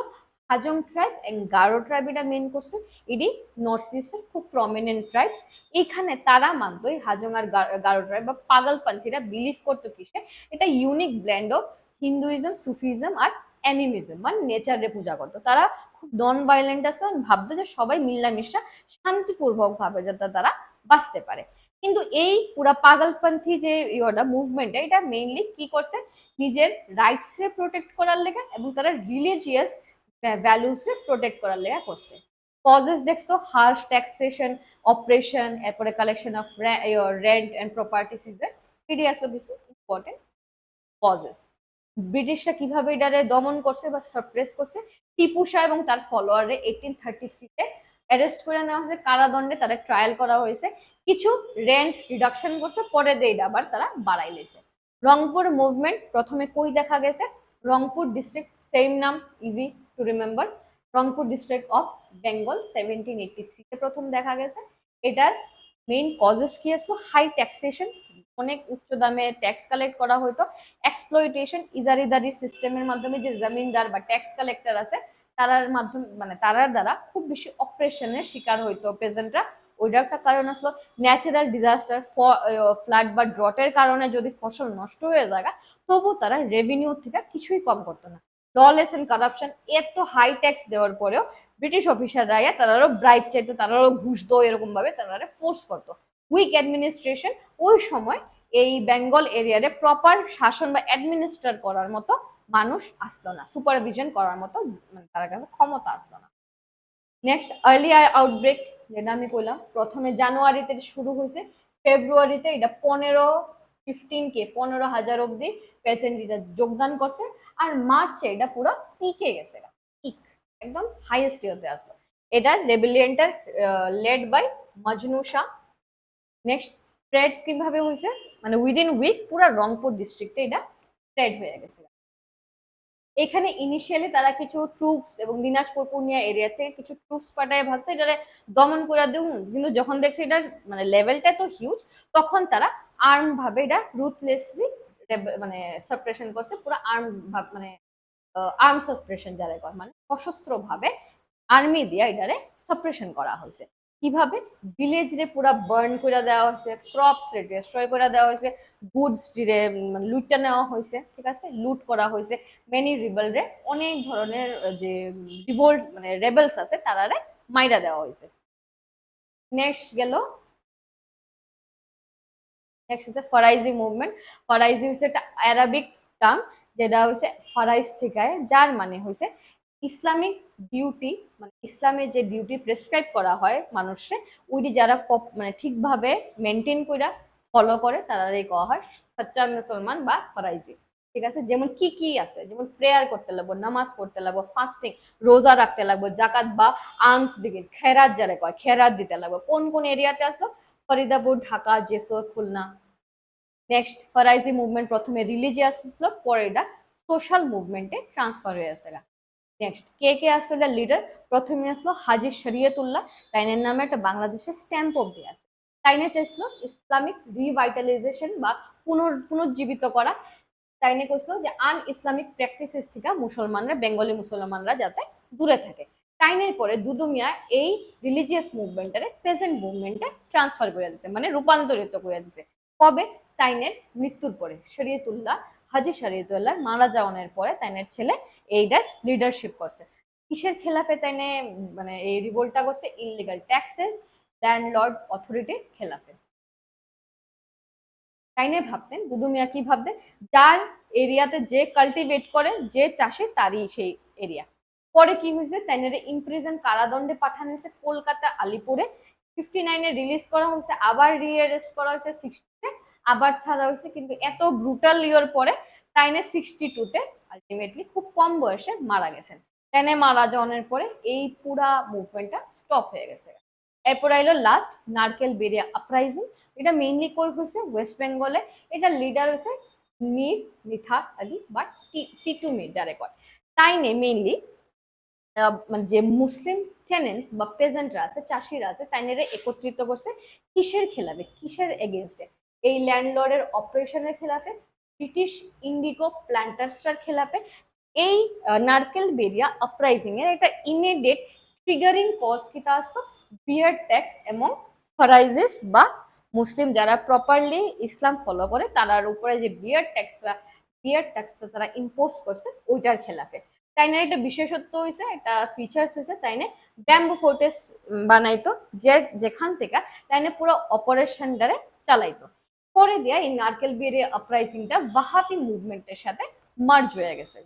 Hajong tribe and Garo tribe এটা মেইন করছে। এটি নর্থ ইস্টের খুব প্রমিনেন্ট ট্রাইবস। এখানে তারা মানতো এই হাজং আর গারো ট্রাইব বা পাগলপন্থীরা বিলিভ করতো কিসে, এটা unique blend of Hinduism, Sufism আর অ্যানিমিজম, মানে নেচারে পূজা করতো। তারা খুব নন ভাইলেন্ট আছে, ভাবতো যে সবাই মিল্লামিশা শান্তিপূর্বক ভাবে যাতে তারা বাঁচতে পারে। কিন্তু এই পুরা পাগলপন্থী যে মুভমেন্ট, এটা মেইনলি কি করছে, নিজের রাইটস রে প্রোটেক্ট করার লেগে এবং তারা রিলিজিয়াস ভ্যালুস রে প্রোটেক্ট করার লেগে করছে। কজেস দেখছো, হার্শ ট্যাক্সেশন, অপারেশন, এরপরে collection of rent and property seizure, এটি আসলে কিছু ইম্পর্টেন্ট কজেস। ব্রিটিশরা কিভাবে এটারে দমন করছে বা সাপ্রেস করছে টিপু শাহ এবং তার ফলোয়ারে 1833-তে অ্যারেস্ট করে নেওয়া হয়েছে, কারাদণ্ডে তারা ট্রায়াল করা হয়েছে, কিছু রেন্ট রিডাকশন করছে, পরে দিয়ে আবার তারা বাড়াই লেছে। রংপুর মুভমেন্ট প্রথমে কই দেখা গেছে? Rangpur district, same name, easy to remember, Rangpur district of Bengal 1783-তে প্রথম দেখা গেছে। এটার মেইন কজেস কি আসলো? হাই ট্যাক্সেশন, অনেক উচ্চ দামে ট্যাক্স কালেক্ট করা হতো, এক্সপ্লয়টেশন, ইজারিদারি সিস্টেমের মাধ্যমে যে জমিনদার বা ট্যাক্স কালেক্টর আছে তারার মাধ্যমে মানে তারার দ্বারা খুব বেশি অপারেশনের শিকার হইতো পেজেন্টরা। ওইটা একটা কারণ আসলো। ন্যাচারাল ডিজাস্টার, ফ্লাড বা ড্রটের কারণে যদি ফসল নষ্ট হয়ে যায় তবু তারা রেভিনিউ থেকে কিছুই কম করতো না। ললেস এন্ড কারাপশন, এত হাই ট্যাক্স দেওয়ার পরেও ব্রিটিশ অফিসাররা তারারও ব্রাইব চাইতো, তারারও ঘুষ দো, এরকম ভাবে তারা ফোর্স করতো। উইক অ্যাডমিনিস্ট্রেশন, ওই সময় এই বেঙ্গল এরিয়ারে প্রপার শাসন বা অ্যাডমিনিস্ট্রেট করার মতো মানুষ আসলো না, সুপারভিশন করার মতো মানে তার কাছে ক্ষমতা আসলো না। নেক্সট আর্লি আউটব্রেক, যেটা আমি কইলাম প্রথমে জানুয়ারিতে শুরু হয়েছে, ফেব্রুয়ারিতে এটা 15,000 অব্দি পেশেন্ট এটা যোগদান করছে, আর মার্চে এটা পুরো পিকে গেছে, পিক একদম হাইয়েস্ট ইয়েতে আসলো। এটা রেবেলিয়নটা led by Majnu Shah. Next spread কিভাবে হয়েছে? মানে উইদিন উইক পুরো রংপুর ডিস্ট্রিক্টে এটা স্প্রেড হয়ে গেছে। এখানে ইনিশিয়ালি তারা কিছু ট্রুপস এবং দিনাজপুর পূর্ণিয়া এরিয়াতে কিছু ট্রুপস পাঠায় ভাবছে এটা দমন করে দেব, কিন্তু যখন দেখছে এটার মানে লেভেলটা তো হিউজ, তখন তারা আর্ম ভাবে এটা রুথলেসলি মানে সাপ্রেশন করছে, পুরো আর্ম মানে আর্ম সাপ্রেশন যারা কয়, মানে সশস্ত্র ভাবে আর্মি দিয়ে এটারে সাপ্রেশন করা হয়েছে। কিভাবে? ভিলেজ রে পুরা বার্ন করে দেওয়া হয়েছে, ক্রপস রে ডিস্ট্রয় করে দেওয়া হয়েছে, গুডস রে লুটটা নেওয়া হয়েছে, ঠিক আছে, লুট করা হয়েছে। মেনি রিবেল রে, অনেক ধরনের যে রিভোল্ট মানে রেবেলস আছে তারারে মাইরা দেওয়া হয়েছে। নেক্সট গেল, নেক্সট হচ্ছে ফরাইজি মুভমেন্ট। ফরাইজি হচ্ছে একটা অ্যারাবিক টার্ম, যেটা হচ্ছে ফরাইজ থেকে, যার মানে হচ্ছে ইসলামিক ডিউটি, মানে ইসলামের যে ডিউটি প্রেসক্রাইব করা হয় মানুষে, ওইটি যারা মানে ঠিকভাবে মেনটেন করে ফলো করে তারাই কওয়া হয় সচ্চা মুসলমান বা ফরাইজি। ঠিক আছে, যেমন কি কি আছে, যেমন প্রেয়ার করতে লাগবো, নামাজ পড়তে লাগবো, ফাস্টিং রোজা রাখতে লাগবো, জাকাত বা আর্মস ব্রিগেড খেরাত যারা কয় খেরাত দিতে লাগবো। কোন কোন এরিয়াতে আসলো? ফরিদাপুর, ঢাকা, জেসর, খুলনা। নেক্সট ফরাইজি মুভমেন্ট প্রথমে রিলিজিয়াস ছিল, পরে এটা সোশ্যাল মুভমেন্টে ট্রান্সফার হয়ে আসে। নেক্সট কে কে আসলো এটা লিডার? প্রথমে আসলো হাজি শরিয়তুল্লাহ, তাইনের নামে একটা বাংলাদেশের স্ট্যাম্প অব্দি আছে। তাইনে চাইছিল ইসলামিক রিভাইটালাইজেশন বা পুনর্জীবিত করা। তাইনে কইছিল যে আন ইসলামিক প্র্যাকটিসেস থেকে মুসলমানরা, বেঙ্গলি মুসলমানরা যাতে দূরে থাকে। টাইনের পরে দুদু মিয়া এই রিলিজিয়াস মুভমেন্টারে প্রেজেন্ট মুভমেন্টে ট্রান্সফার করে দিছে, মানে রূপান্তরিত করে দিছে। কবে? তাইনের মৃত্যুর পরে, শরীয়তুল্লাহ হাজি শরীয়তুল্লাহ মারা যাওয়ানোর পরে তাইনের ছেলে এইটার লিডারশিপ করছে। কিসের খেলাফে তাইনে মানে এই রিভোল্টটা করছে? ইললিগাল ট্যাক্সেস, ল্যান্ডলর্ড অথরিটির খেলাফে। তাইনে ভাবতেন দুদু মিয়া কি ভাবতেন? যার এরিয়াতে যে কাল্টিভেট করে, যে চাষে, তারই সেই এরিয়া। পরে কি হয়েছে? তাইনারে ইমপ্রিজন কারাদণ্ডে পাঠানো হয়েছে কলকাতা আলিপুরে। 59-এ রিলিজ করা হয়েছে, আবার রিঅ্যারেস্ট করা হয়েছে 60-তে, আবার ছাড়া হয়েছে। কিন্তু এত ব্রুটাল ইয়ের পরে তাইনে 62-তে আলটিমেটলি খুব কম বয়সে মারা গেছেন। তাইনে মারা যাওয়ার পরে এই পুরা মুভমেন্টটা স্টপ হয়ে গেছে। এরপর আইলো লাস্ট নারকেল বেরিয়া আপরাইজিং। এটা মেইনলি কই হয়েছে? ওয়েস্ট বেঙ্গলে। এটা লিডার হয়েছে মীর নিথার আলী বা টিটু মীর যারে কয়। তাইনে মেইনলি মানে যে মুসলিম টেনেন্টস বা পেজেন্টরা আছে, চাষিরা আছে, তাইনেরে একত্রিত করছে কিসের খেলাফে, কিসের এগেনস্টে? এই ল্যান্ডলর্ডের অপারেশনের খেলাফে, ব্রিটিশ ইন্ডিগো প্ল্যান্টার্সটার খেলাফে। এই নারকেল বেরিয়া আপরাইজিং এর একটা ইমিডিয়েট ট্রিগারিং কজ কিটা আসতো? বিয়ার ট্যাক্স এবং ফরাইজেস বা মুসলিম যারা প্রপারলি ইসলাম ফলো করে তার উপরে যে বিয়ার ট্যাক্সটা তারা ইম্পোজ করছে ওইটার খেলাফে। তাইনে একটা বিশেষত্ব হয়েছে, একটা ফিচার্স হয়েছে, তাইনে ব্যাম্বু ফোর্টেস বানাইতো, যে যেখান থেকে তাইনে পুরো অপারেশনটারে চালাইতো। পরে দিয়া এই নারকেল বেরিয়া আপরাইজিংটা ওয়াহাবি মুভমেন্টের সাথে মার্জ হয়ে গেছে।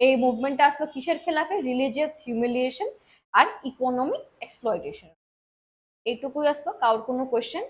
এই মুভমেন্টটা আসলো কিসের খেলাফে? রিলিজিয়াস হিউমিলিয়েশন আর ইকোনমিক এক্সপ্লয়টেশন। এইটুকুই আসলো। কারোর কোনো কোয়েশ্চেন?